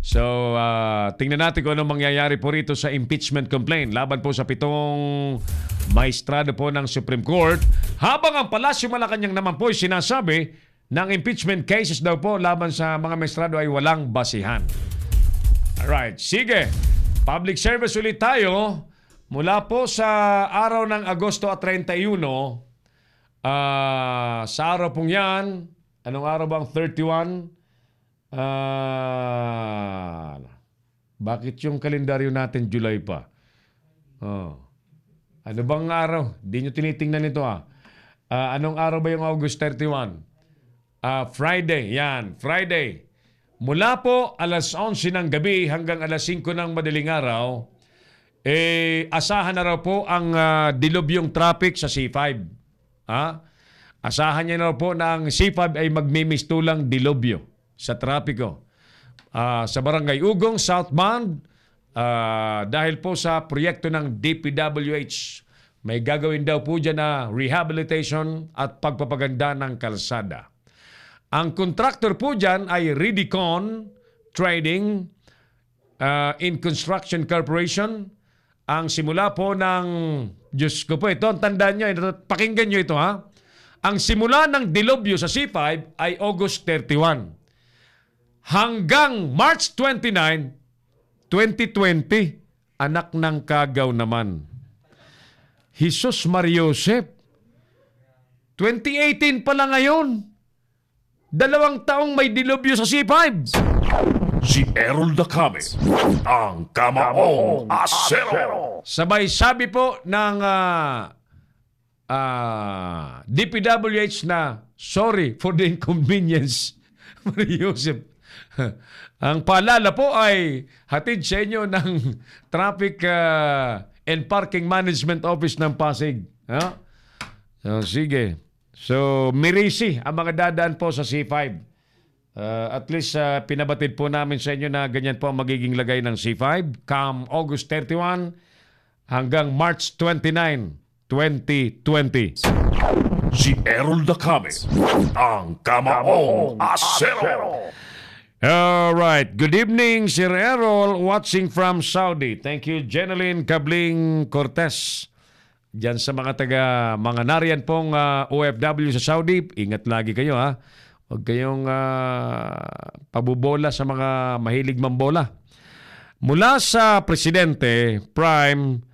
[SPEAKER 1] So, tingnan natin kung anong mangyayari po rito sa impeachment complaint laban po sa 7 maestrado po ng Supreme Court. Habang ang Palasyo Malacanang naman po ay sinasabi ng impeachment cases daw po laban sa mga maestrado ay walang basihan. Alright, sige. Public service ulit tayo. Mula po sa araw ng Agosto at 31, sa araw pong yan, anong araw bang 31? Bakit yung kalendaryo natin July pa? Ano bang araw? Di nyo tinitingnan ito anong araw ba yung August 31? Friday, yan. Friday. Mula po alas 11 ng gabi hanggang alas 5 ng madaling araw, asahan na raw po ang dilubyong traffic sa C5. Asahan niya na raw po na ang C5 ay magmimistulang dilubyo sa trapiko. Sa Barangay Ugong, Southbound, dahil po sa proyekto ng DPWH, may gagawin daw po dyan na rehabilitation at pagpapaganda ng kalsada. Ang contractor po dyan ay Redicon Trading in Construction Corporation. Ang simula po ng, Diyos ko po ito, tandaan nyo, pakinggan nyo ito Ang simula ng dilubyo sa C5 ay August 31. Hanggang March 29, 2020, anak ng kagaw naman. Jesus Mariosep, 2018 pa lang ngayon. 2 taong may dilubyo sa C5.
[SPEAKER 4] Si Errol Dacame, ang Kamaong Asero.
[SPEAKER 1] Sabay sabi po ng DPWH na sorry for the inconvenience. Mariosep. Ang paalala po ay hatid sa inyo ng Traffic and Parking Management Office ng Pasig. So, sige. So, mirisi ang mga dadaan po sa C5. At least pinabatid po namin sa inyo na ganyan po ang magiging lagay ng C5 come August 31 hanggang March 29, 2020.
[SPEAKER 4] Si Errol Dacame, ang Kamaong Asero.
[SPEAKER 1] Alright. Good evening, Sir Errol, watching from Saudi. Thank you, Jeneline Cabling Cortez. Diyan sa mga nariyan pong OFW sa Saudi, ingat lagi kayo Huwag kayong pabubola sa mga mahilig mambola. Mula sa Presidente, Prime,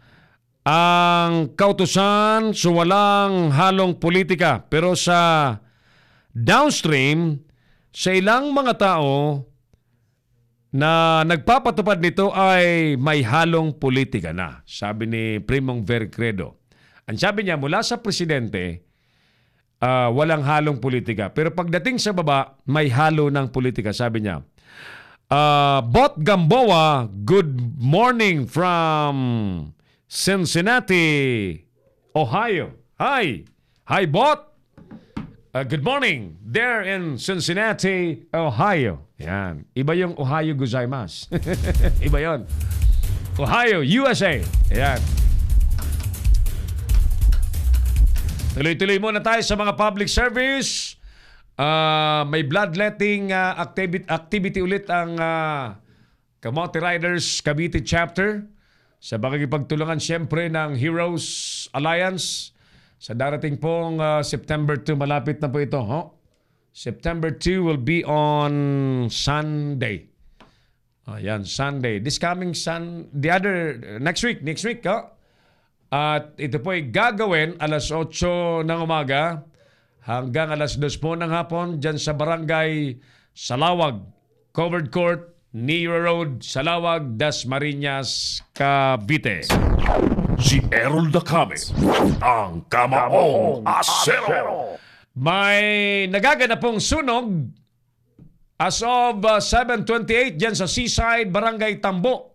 [SPEAKER 1] ang kautusan sa walang halong politika. Pero sa downstream, sa ilang mga tao na nagpapatupad nito ay may halong politika na. Sabi ni Primong Vercredo. Ang sabi niya, mula sa Presidente, walang halong politika. Pero pagdating sa baba, may halo ng politika. Sabi niya, Bot Gamboa, good morning from Cincinnati, Ohio. Hi! Hi, Bot! Good morning there in Cincinnati, Ohio. Yan. Iba yung Ohio gozaimasu. Iba yon. Ohio, USA. Yan. Tuloy-tuloy muna tayo sa mga public service. May bloodletting activity ulit ang Kamote Riders Cavite Chapter sa pakikipagtulungan siyempre ng Heroes Alliance sa darating pong September 2. Malapit na po ito. September 2 will be on Sunday. Yan, Sunday. This coming next week. At ito po ay gagawin alas 8 ng umaga hanggang alas 2 po ng hapon dyan sa Barangay Salawag, Covered Court, Nero Road, Salawag, Dasmariñas, Cavite.
[SPEAKER 4] Si Errol Dacame, ang Kamaong Asero.
[SPEAKER 1] May nagaganap pong sunog as of 7:28 dyan sa Seaside, Barangay Tambo,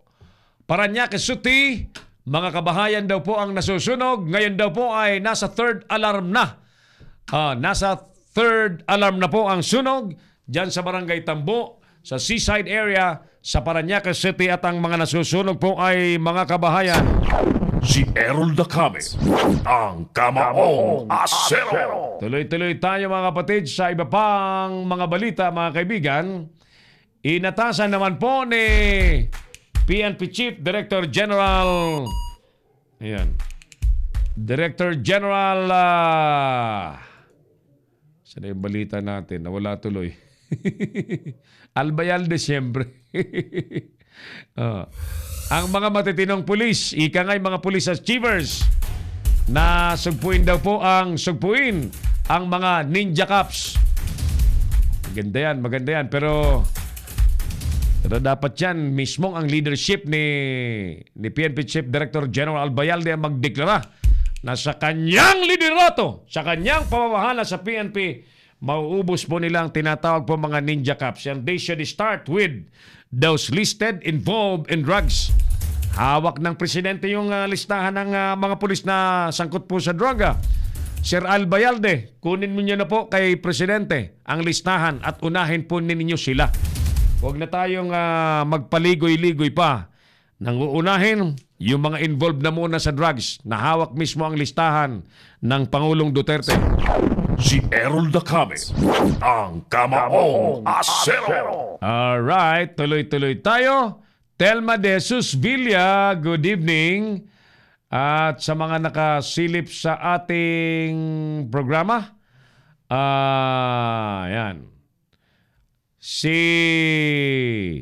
[SPEAKER 1] Parañaque City. Mga kabahayan daw po ang nasusunog. Ngayon daw po ay nasa third alarm na. Nasa third alarm na po ang sunog dyan sa Barangay Tambo, sa Seaside area, sa Parañaque City. At ang mga nasusunog po ay mga kabahayan.
[SPEAKER 4] Si Errol Dacame, ang Kamaong Asero.
[SPEAKER 1] Tuloy-tuloy tayo mga kapatid sa iba pang mga balita mga kaibigan. Inatasan naman po ni PNP Chief Director General Director General saan yung balita natin? Nawala tuloy. Albayalde siyempre. Ang mga matitinong pulis, ika nga'y mga police achievers, na sugpuin ang mga ninja cops. Maganda yan. Pero dapat yan, mismong ang leadership ni PNP Chief Director General Albayalde ang magdeklara na sa kanyang liderato, sa kanyang pamamahala sa PNP, mauubos po nilang tinatawag po mga ninja cops. And they should start with those listed involved in drugs. Hawak ng presidente yung listahan ng mga pulis na sangkot po sa droga. Sir Albayalde, kunin mo niyo na po kay presidente ang listahan at unahin po ninyo sila. Huwag na tayong magpaligoy-ligoy pa. Nang uunahin, yung mga involved na muna sa drugs na hawak mismo ang listahan ng Pangulong Duterte.
[SPEAKER 4] Si Errol Dacame, ang Kamaong Asero.
[SPEAKER 1] Alright, tuloy-tuloy tayo. Telma de Jesus Villa, good evening. At sa mga nakasilip sa ating programa, yan. Si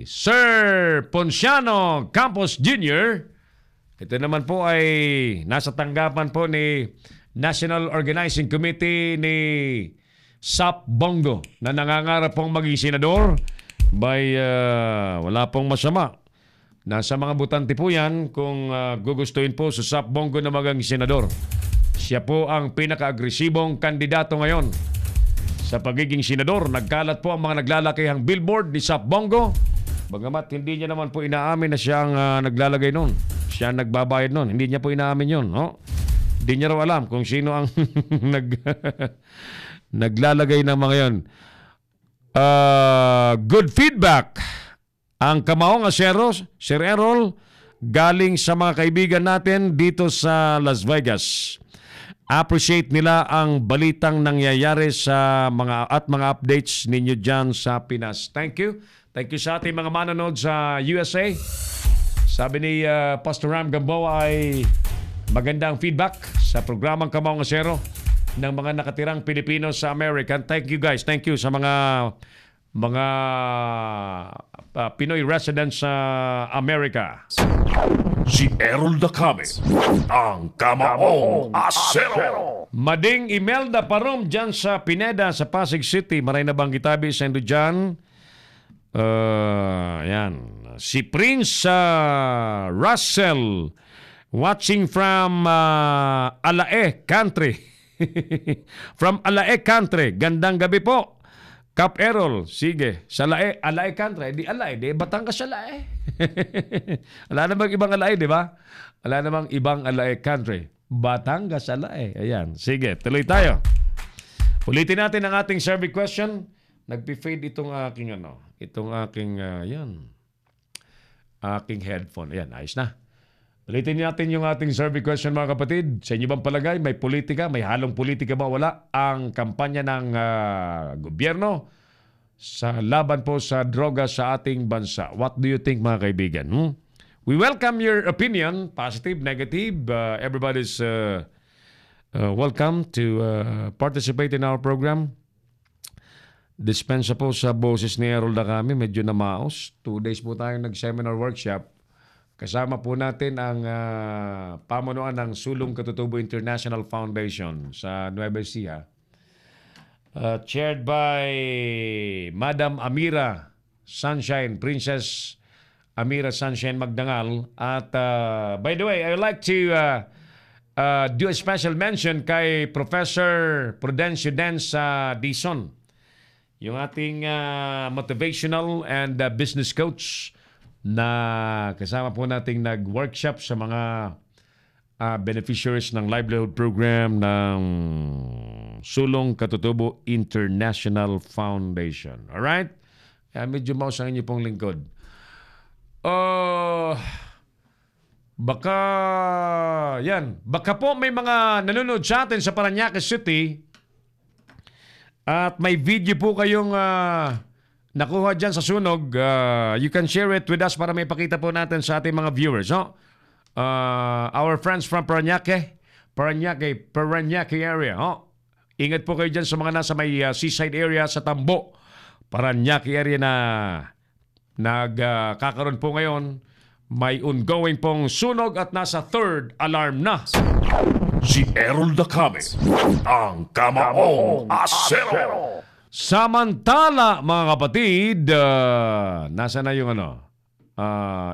[SPEAKER 1] Sir Ponciano Campos Jr., ito naman po ay nasa tanggapan po ni National Organizing Committee ni SAP Bongo na nangangarap pong maging senador. Wala pong masama. Nasa mga butante po yan kung gugustuhin po sa SAP Bongo na maging senador. Siya po ang pinaka-agresibong kandidato ngayon sa pagiging senador. Nagkalat po ang mga naglalakihang billboard ni SAP Bongo. Bagamat hindi niya naman po inaamin na siya ang naglalagay nun. Siya ang nagbabayad nun. Hindi niya po inaamin yun. No? Hindi niya raw alam kung sino ang naglalagay ng mga yun. Good feedback. Ang Kamaong Asero, Sir Errol, galing sa mga kaibigan natin dito sa Las Vegas. Appreciate nila ang balitang nangyayari sa mga updates ninyo dyan sa Pinas. Thank you. Thank you sa ating mga manonood sa USA. Sabi ni Pastor Ram Gamboa ay magandang feedback sa programang Kamaong Asero ng mga nakatirang Pilipino sa America. Thank you guys. Thank you sa mga Pinoy residents sa America.
[SPEAKER 4] Si Errol Dacame, ang Kamaong Asero.
[SPEAKER 1] Mading Imelda Parom dyan sa Pineda, sa Pasig City. Maray na bang kitabi, sendo dyan. Yan. Si Prince Russell, watching from Alae Country. From Alae Country. Gandang gabi po. Kap Errol, sige. Sa Alae Country. Di Alae, di Batangas sa Alae. Wala namang ibang Alae, di ba? Wala namang ibang Alae Country. Batangas sa Alae. Ayan. Sige, tuloy tayo. Ulitin natin ang ating survey question. Nagpi-fade itong aking aking headphone. Ayan, ayos na. Ulitin natin yung ating survey question mga kapatid. Sa inyo bang palagay, may politika, may halong politika ba wala ang kampanya ng gobyerno sa laban po sa droga sa ating bansa? What do you think mga kaibigan? We welcome your opinion, positive, negative. Everybody's welcome to participate in our program. Dispensa po sa boses ni Errol Dacame, medyo namaos. 2 days po tayong nag-seminar workshop. Kasama po natin ang pamunuan ng Sulong Katutubo International Foundation sa Nueva Ecija. Chaired by Madam Amira Sunshine, Princess Amira Sunshine Magdangal. At by the way, I would like to do a special mention kay Professor Prudencio Densa Dison, yung ating motivational and business coach na kasama po nating nag-workshop sa mga beneficiaries ng livelihood program ng Sulong Katutubo International Foundation. Alright? Kaya medyo mouse ang inyo pong lingkod. Baka po may mga nanonood sa atin sa Parañaque City at may video po kayong nakuha dyan sa sunog. You can share it with us para may pakita po natin sa ating mga viewers. No? Our friends from Parañaque area. Oh. Ingat po kayo dyan sa mga nasa may seaside area sa Tambo. Parañaque area na nagkakaroon po ngayon. May ongoing pong sunog at nasa third alarm na.
[SPEAKER 4] Si Errol Dacame, ang Kamaong Asero.
[SPEAKER 1] Samantala, mga kapatid, nasa na yung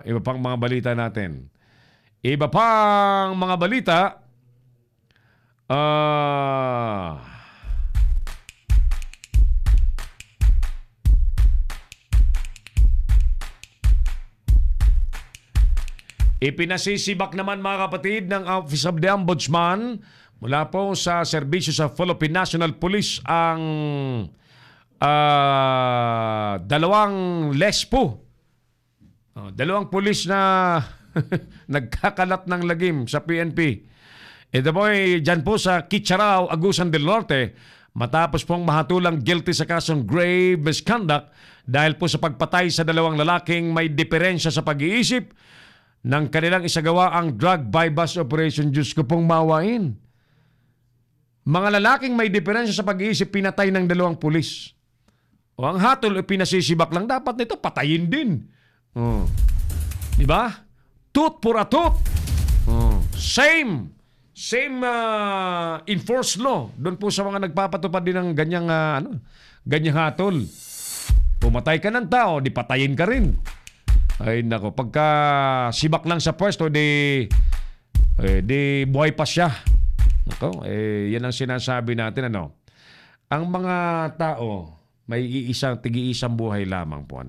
[SPEAKER 1] iba pang mga balita natin. Iba pang mga balita, ipinasisibak naman mga kapatid ng Office of the Ombudsman mula po sa serbisyo sa Philippine National Police ang dalawang lespo. Dalawang pulis na nagkakalat ng lagim sa PNP. Ito po ay dyan po sa Kitcharao, Agusan del Norte, matapos pong mahatulang guilty sa kasong grave misconduct dahil po sa pagpatay sa dalawang lalaking may diferensya sa pag-iisip nang kanilang isagawa ang drug bypass operation. Diyos ko pong mawain. Mga lalaking may diferensya sa pag-iisip, pinatay ng dalawang pulis. O ang hatol, pinasisibak lang. Dapat nito, patayin din. Diba? Tooth for a tooth. Same enforced law. Doon po sa mga nagpapatupad din ng ganyang hatol. Pumatay ka ng tao, di patayin ka rin. Ay nako, pagka sibak lang sa pwesto, di buhay pa siya. Nako, yan ang sinasabi natin, Ang mga tao, may tigi-isang buhay lamang po,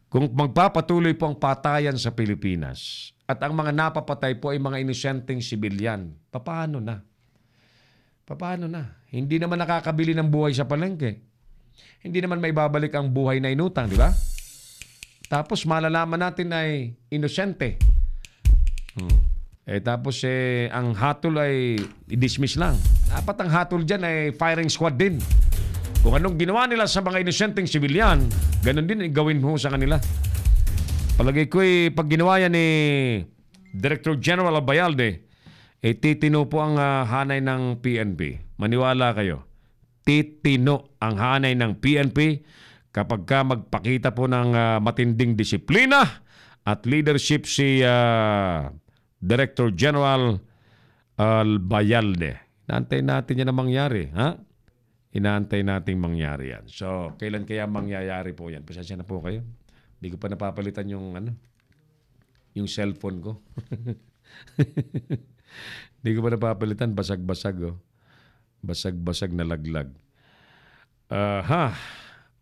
[SPEAKER 1] Kung magpapatuloy po ang patayan sa Pilipinas at ang mga napapatay po ay mga inosenteng sibilyan, paano na? Paano na? Hindi naman nakakabili ng buhay sa palengke. Hindi naman may babalik ang buhay na inutang, di ba? Tapos malalaman natin ay inosente. Tapos ang hatol ay i-dismiss lang. Dapat ang hatol dyan ay firing squad din. Kung anong ginawa nila sa mga inosenteng sibilyan, ganun din gawin mo sa kanila. Palagay ko pag ginawa yan ni Director General Abayalde, titino po ang hanay ng PNP. Maniwala kayo. Titino ang hanay ng PNP kapag ka magpakita po ng matinding disiplina at leadership si Director General Albayalde. Inaantay natin yan na mangyari. Inaantay natin mangyari yan. So, kailan kaya mangyayari po yan? Pasensya na po kayo. Hindi ko pa napapalitan yung cellphone ko. Hindi ko pa napapalitan. Basag-basag. Basag-basag na laglag.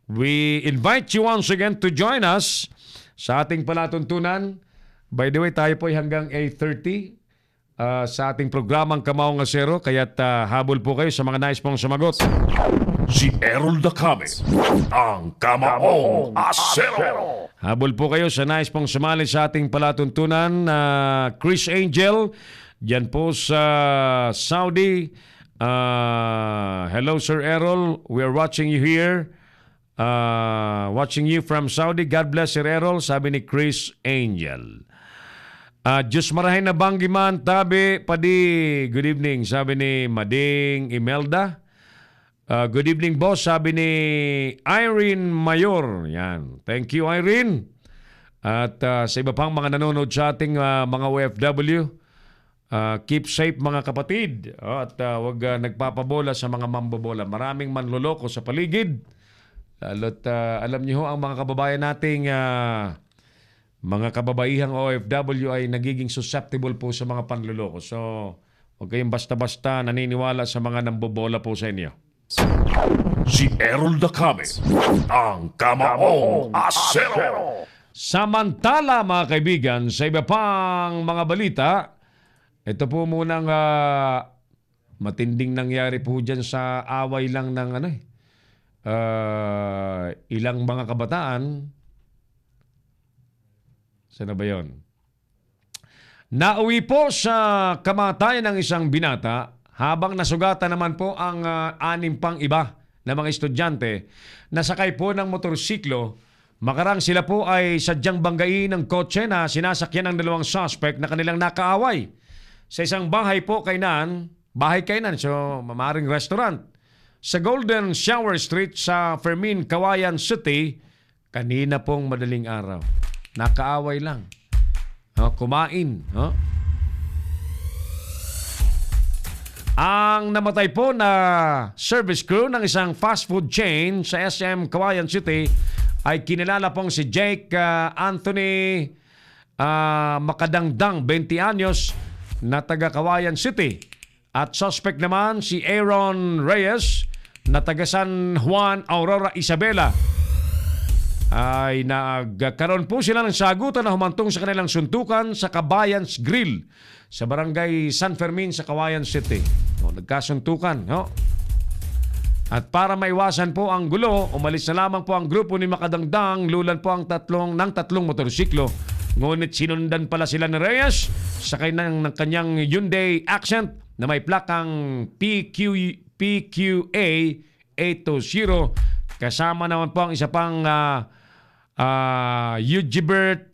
[SPEAKER 1] We invite you once again to join us sa ating palatuntunan. By the way, tayo po ay hanggang 8:30 sa ating programang Kamaong Asero. Kaya't habol po kayo sa mga nais pong sumagot.
[SPEAKER 4] Si Errol Dacame, ang Kamaong Asero.
[SPEAKER 1] Habol po kayo sa nais pong sumali sa ating palatuntunan. Chris Angel, dyan po sa Saudi. Hello Sir Errol, we are watching you here. Watching you from Saudi. God bless Sir Errol, sabi ni Chris Angel. Diyos marahin na banggiman, tabi, padi. Good evening, sabi ni Mading Imelda. Good evening, boss, sabi ni Irene Mayor. Yan. Thank you, Irene. At sa iba pang mga nanonood sa ating mga OFW, keep safe mga kapatid. At huwag nagpapabola sa mga mambobola. Maraming manloloko sa paligid. Lalo't alam niyo ho, ang mga kababayan nating mga kababaihang OFW ay nagiging susceptible po sa mga panluloko. So, Huwag kayong basta-basta naniniwala sa mga nambobola po sa inyo.
[SPEAKER 4] Si Errol Dacame, ang Kamaong Asero.
[SPEAKER 1] Samantala mga kaibigan, sa iba pang mga balita, ito po munang matinding nangyari po dyan sa away lang ng ilang mga kabataan. Sana ba yun? Nauwi po sa kamatayan ng isang binata habang nasugatan naman po ang 6 pang iba na mga estudyante na sakay po ng motorsiklo. Makarang sila po ay sadyang banggain ng kotse na sinasakyan ng 2 suspect na kanilang nakaaway sa isang bahay po bahay kainan, so mamaring restaurant sa Golden Shower Street sa Fermin, Cauayan City kanina pong madaling araw. Nakaaway lang. Kumain. Ang namatay po na service crew ng isang fast food chain sa SM Cauayan City ay kinilala pong si Jake Anthony Makadangdang, 20 anyos, na taga Cauayan City. At suspect naman si Aaron Reyes na taga San Juan, Aurora, Isabela. Ay nagkaroon po sila ng sagutan na humantong sa kanilang suntukan sa Kabayans Grill sa barangay San Fermin sa Cauayan City. Nagkasuntukan. At para maiwasan po ang gulo, umalis na lamang po ang grupo ni Makadangdang, lulan po ang tatlong motorsiklo. Ngunit sinundan pala sila ni Reyes sakay ng kanyang Hyundai Accent na may plakang PQA 820. Kasama naman po ang isa pang Eugibert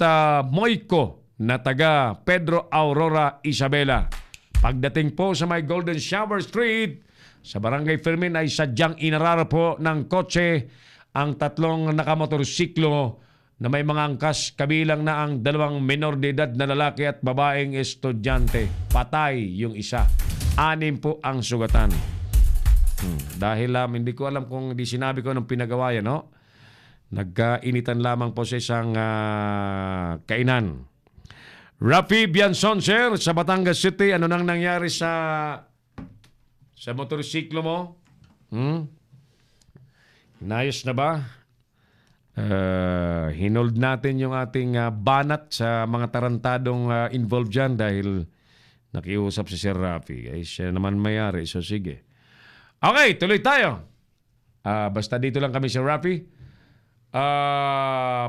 [SPEAKER 1] Moico na taga Pedro Aurora, Isabela. Pagdating po sa may Golden Shower Street sa Barangay Fermin ay sadyang inarara po ng kotse ang 3 nakamotorsiklo na may mga angkas, kabilang na ang 2 menor de edad na lalaki at babaeng estudyante. Patay yung isa. 6 po ang sugatan. Dahil hindi ko alam kung di sinabi ko nung pinagawa yan, nagkainitan lamang po sa isang kainan. Rafi Bianson, sir, sa Batangas City, ano nang nangyari sa motorsiklo mo? Inayos na ba? Hinold natin yung ating banat sa mga tarantadong involved dyan dahil nakiusap si Sir Rafi. Ay, siya naman mayari, so sige. Okay, tuloy tayo. Basta dito lang kami, Sir Rafi.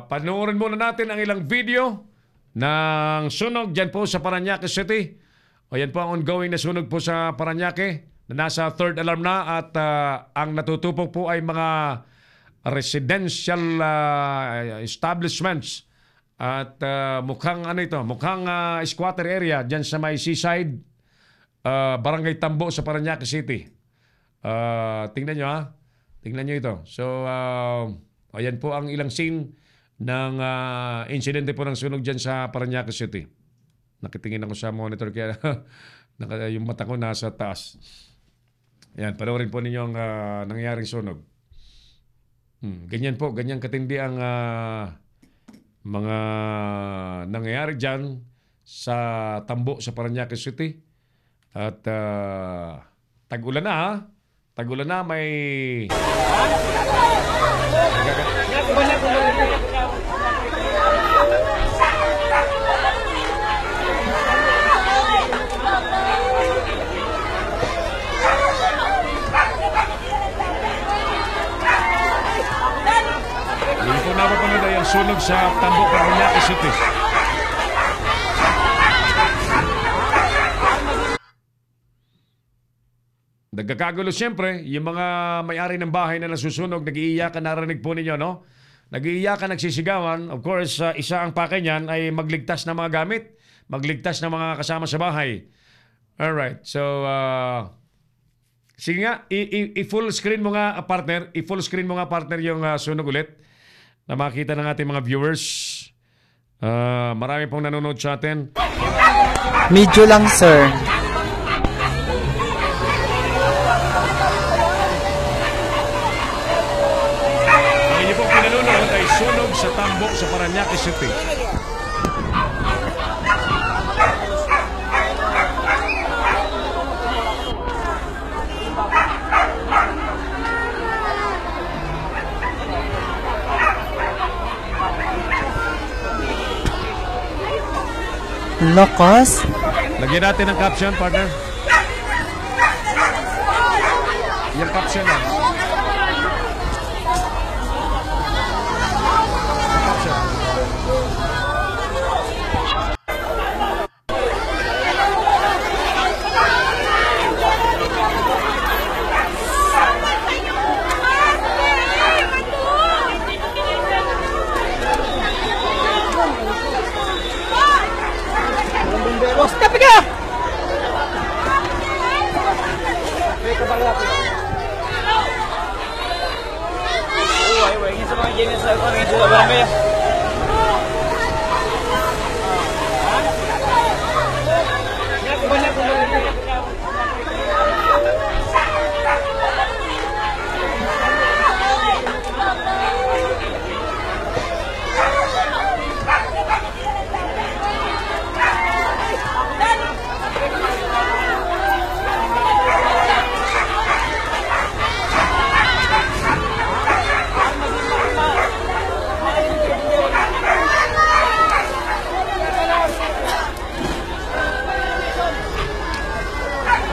[SPEAKER 1] Panoorin muna natin ang ilang video ng sunog dyan po sa Parañaque City. O yan po ang ongoing na sunog po sa Parañaque na nasa 3rd alarm na at ang natutupok po ay mga residential establishments at mukhang squatter area dyan sa may seaside Barangay Tambo sa Parañaque City. Tingnan nyo tingnan nyo ito. So ayan po ang ilang scene ng insidente po ng sunog dyan sa Parañaque City. Nakitingin ako sa monitor kaya yung mata ko nasa taas. Ayan, panoorin po ninyo ang nangyaring sunog. Ganyan po, ganyan katindi ang mga nangyayari dyan sa Tambo sa Parañaque City. At tag-ulan na Tag-ulan na, may... Hindi po napapanood ay ang sunog sa Tambo, Parañaque City. Nagkakagulo siyempre, yung mga may-ari ng bahay na nasusunog, nag-iiyakan, narinig po ninyo, no? Nag-iiyakan, nagsisigawan. Of course, isa ang pakay niyan ay magligtas ng mga gamit, magligtas ng mga kasama sa bahay. Alright, so, sige nga, i-full screen mo nga, partner, yung sunog ulit na makita ng ating mga viewers. Marami pong nanonood sa atin.
[SPEAKER 6] Medyo lang, sir.
[SPEAKER 1] Sunog sa Tambo sa Parañaque City.
[SPEAKER 6] Lokos?
[SPEAKER 1] Lagyan natin ng caption, partner. Yung caption na.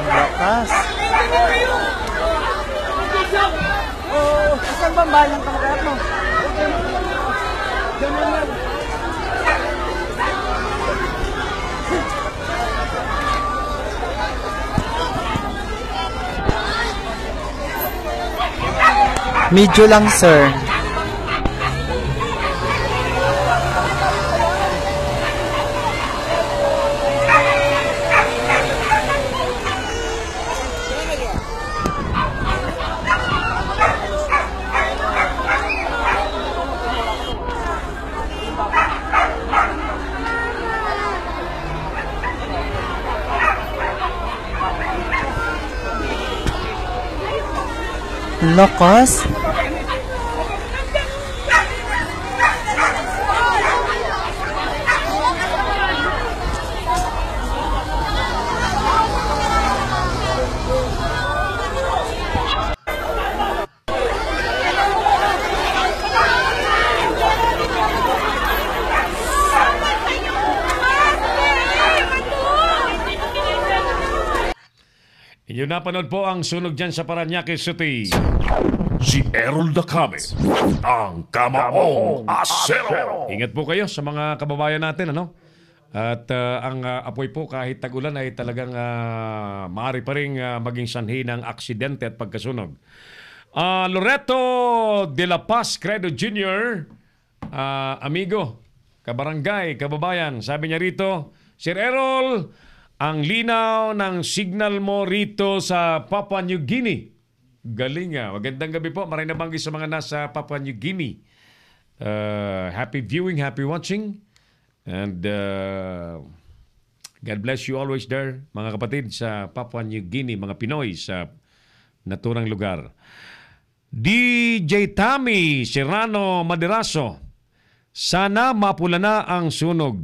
[SPEAKER 6] Lokas? Oh, saan ba balang kamakalat mo? Medyo lang, sir. Lokos?
[SPEAKER 1] Inyo napanood po ang sunog dyan sa Parañaque City.
[SPEAKER 4] Si Errol Dacame, ang Kamaong Asero.
[SPEAKER 1] Ingat po kayo sa mga kababayan natin, ano? At ang apoy po kahit tag-ulan ay talagang maaari pa rin maging sanhi ng aksidente at pagkasunog. Loreto de la Paz Credo Jr., amigo, kabarangay, kababayan, sabi niya rito, Sir Errol, ang linaw ng signal mo rito sa Papua New Guinea. Galing nga. Magandang gabi po. Maraming nabanggit sa mga nasa Papua New Guinea. Happy viewing, happy watching. And God bless you always there, mga kapatid sa Papua New Guinea, mga Pinoy sa naturang lugar. DJ Tammy Serrano Maderaso, sana mapula na ang sunog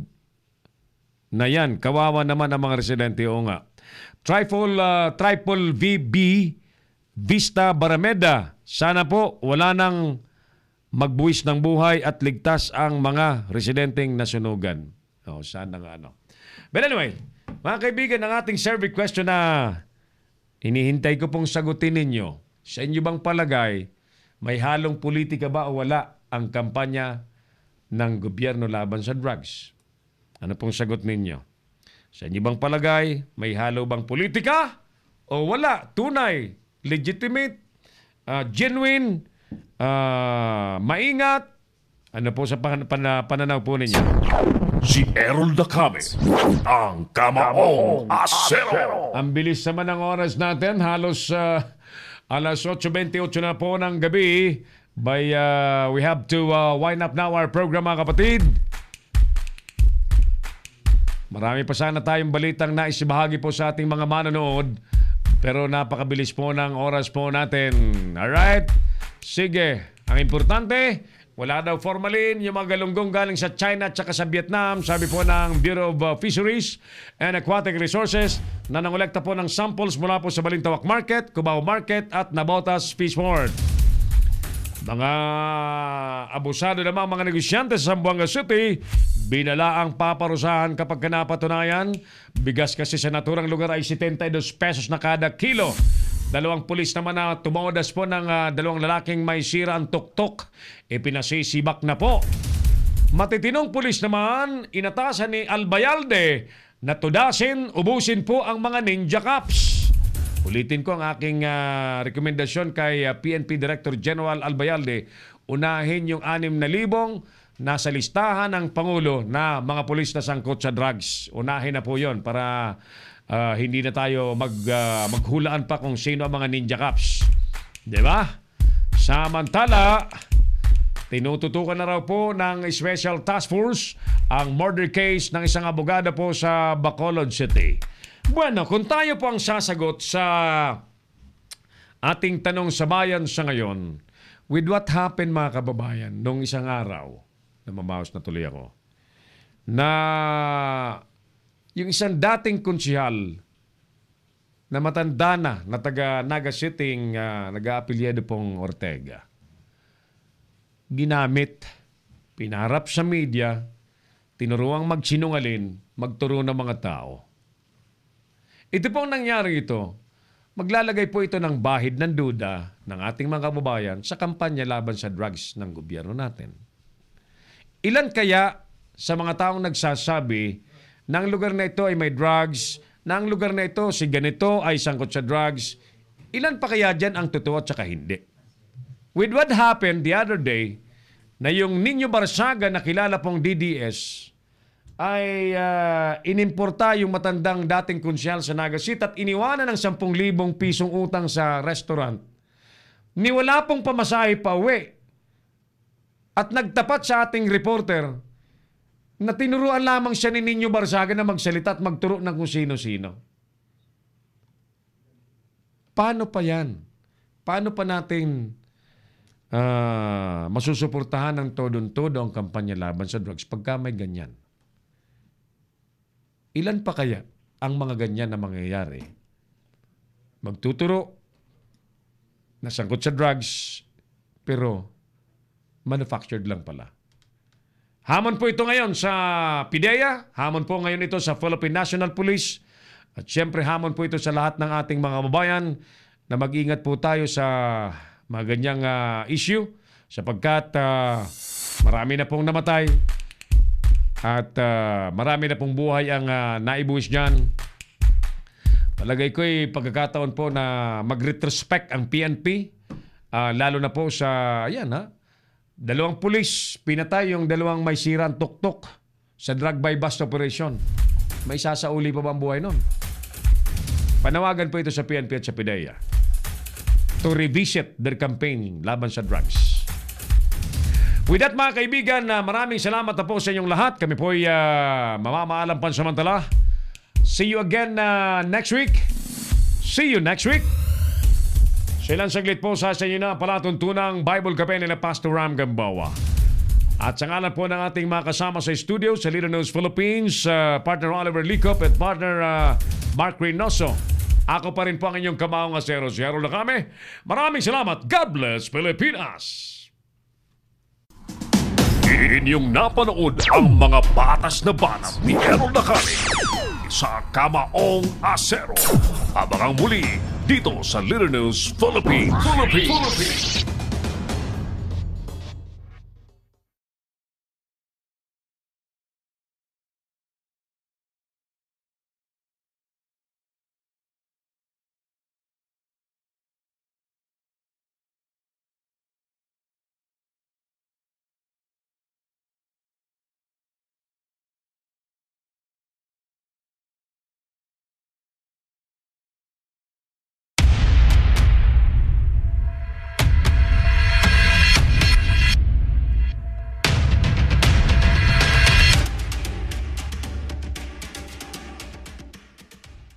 [SPEAKER 1] na yan. Kawawa naman ang mga residente. O nga. Triple VB Vista Barameda, sana po wala nang magbuwis ng buhay at ligtas ang mga residenteng nasunugan. Sana nga ano. But anyway, mga kaibigan, ang ating survey question na hinihintay ko pong sagutin ninyo. Sa inyo bang palagay, may halong politika ba o wala ang kampanya ng gobyerno laban sa drugs? Ano pong sagot ninyo? Sa inyo bang palagay, may halo bang politika o wala? Tunay, legitimate, genuine, maingat. Ano po sa pananaw po ninyo?
[SPEAKER 4] Si Errol Dacame, ang Kamaong Asero.
[SPEAKER 1] Ang bilis naman ng oras natin. Halos alas 8:28 na po ng gabi. We have to wind up now our program, mga kapatid. Marami pa sana tayong balitang naisibahagi po sa ating mga manonood. Pero napakabilis po ng oras po natin. Alright? Sige. Ang importante, wala daw formalin yung mga galunggong galing sa China at saka sa Vietnam. Sabi po ng Bureau of Fisheries and Aquatic Resources na nangolekta po ng samples mula po sa Balintawak Market, Cubao Market at Nabotas Fish Port. Mga abusado naman mga negosyante sa Zamboanga City, binalaang paparusahan kapag napatunayan. Bigas kasi sa naturang lugar ay 72 pesos na kada kilo. Dalawang pulis naman na tumodas po ng dalawang lalaking may sira ang tuktok. Pinasisibak na po. Matitinong pulis naman, inatasan ni Albayalde na tudasin, ubusin po ang mga ninja cops. Ulitin ko ang aking rekomendasyon kay PNP Director General Albayalde. Unahin yung 6,000 nasa listahan ng Pangulo na mga pulis na sangkot sa drugs. Unahin na po yon para hindi na tayo maghulaan pa kung sino ang mga ninja cops. Diba? Samantala, tinututukan na raw po ng Special Task Force ang murder case ng isang abogado po sa Bacolod City. Bueno, kung tayo po ang sasagot sa ating tanong sa bayan sa ngayon, with what happened mga kababayan nung isang araw, namamaos na tuloy ako, na yung isang dating konsihal na matanda na taga Naga City, nag-aapilyado pong Ortega, ginamit, pinarap sa media, tinuruang magsinungalin, magturo ng mga tao. Ito pong nangyari ito, maglalagay po ito ng bahid ng duda ng ating mga kababayan sa kampanya laban sa drugs ng gobyerno natin. Ilan kaya sa mga taong nagsasabi na ang lugar na ito ay may drugs, na ang lugar na ito si ganito ay sangkot sa drugs, ilan pa kaya dyan ang totoo at saka hindi? With what happened the other day, na yung Nino Barsaga na kilala pong DDS, ay inimporta yung matandang dating konsyal sa Naga City at iniwanan ng 10,000 pisong utang sa restaurant. Niwala pong pamasahe pa uwi. At nagtapat sa ating reporter na tinuruan lamang siya ni Nino Barsaga na magsalita at magturo ng kung sino-sino. Paano pa yan? Paano pa natin masusuportahan ng todong-todo ang kampanya laban sa drugs pagka may ganyan? Ilan pa kaya ang mga ganyan na mangyayari? Magtuturo na sangkot sa drugs, pero manufactured lang pala. Hamon po ito ngayon sa PIDEA, hamon po ngayon ito sa Philippine National Police, at syempre hamon po ito sa lahat ng ating mga kababayan na mag-ingat po tayo sa mga ganyang issue sapagkat marami na pong namatay at marami na pong buhay ang naibuwis dyan. Palagay ko'y pagkakataon po na mag-retrospect ang PNP, lalo na po sa, dalawang pulis, pinatay yung dalawang may sirang tuktok sa drug by bust operation. May sasauli pa ba ang buhay nun? Panawagan po ito sa PNP at sa PIDEA to revisit their campaign laban sa drugs. With that mga kaibigan, maraming salamat na po sa inyong lahat. Kami po ay mamamaalam pansamantala. See you again next week. See you next week. Silang saglit po sa inyo na palatuntunang Bible Cafe nila Pastor Ram Gambawa. At sa ngalan po ng ating mga kasama sa studio sa Leader News Philippines, partner Oliver Licop at partner Mark Reynoso. Ako pa rin po ang inyong kamaong asero, si Harold Lacame. Maraming salamat. God bless Pilipinas.
[SPEAKER 4] Inyong napanood ang mga batas na banat ni Harold Lacame sa Kamaong Asero. Abangang muli dito sa Leader News Philippines.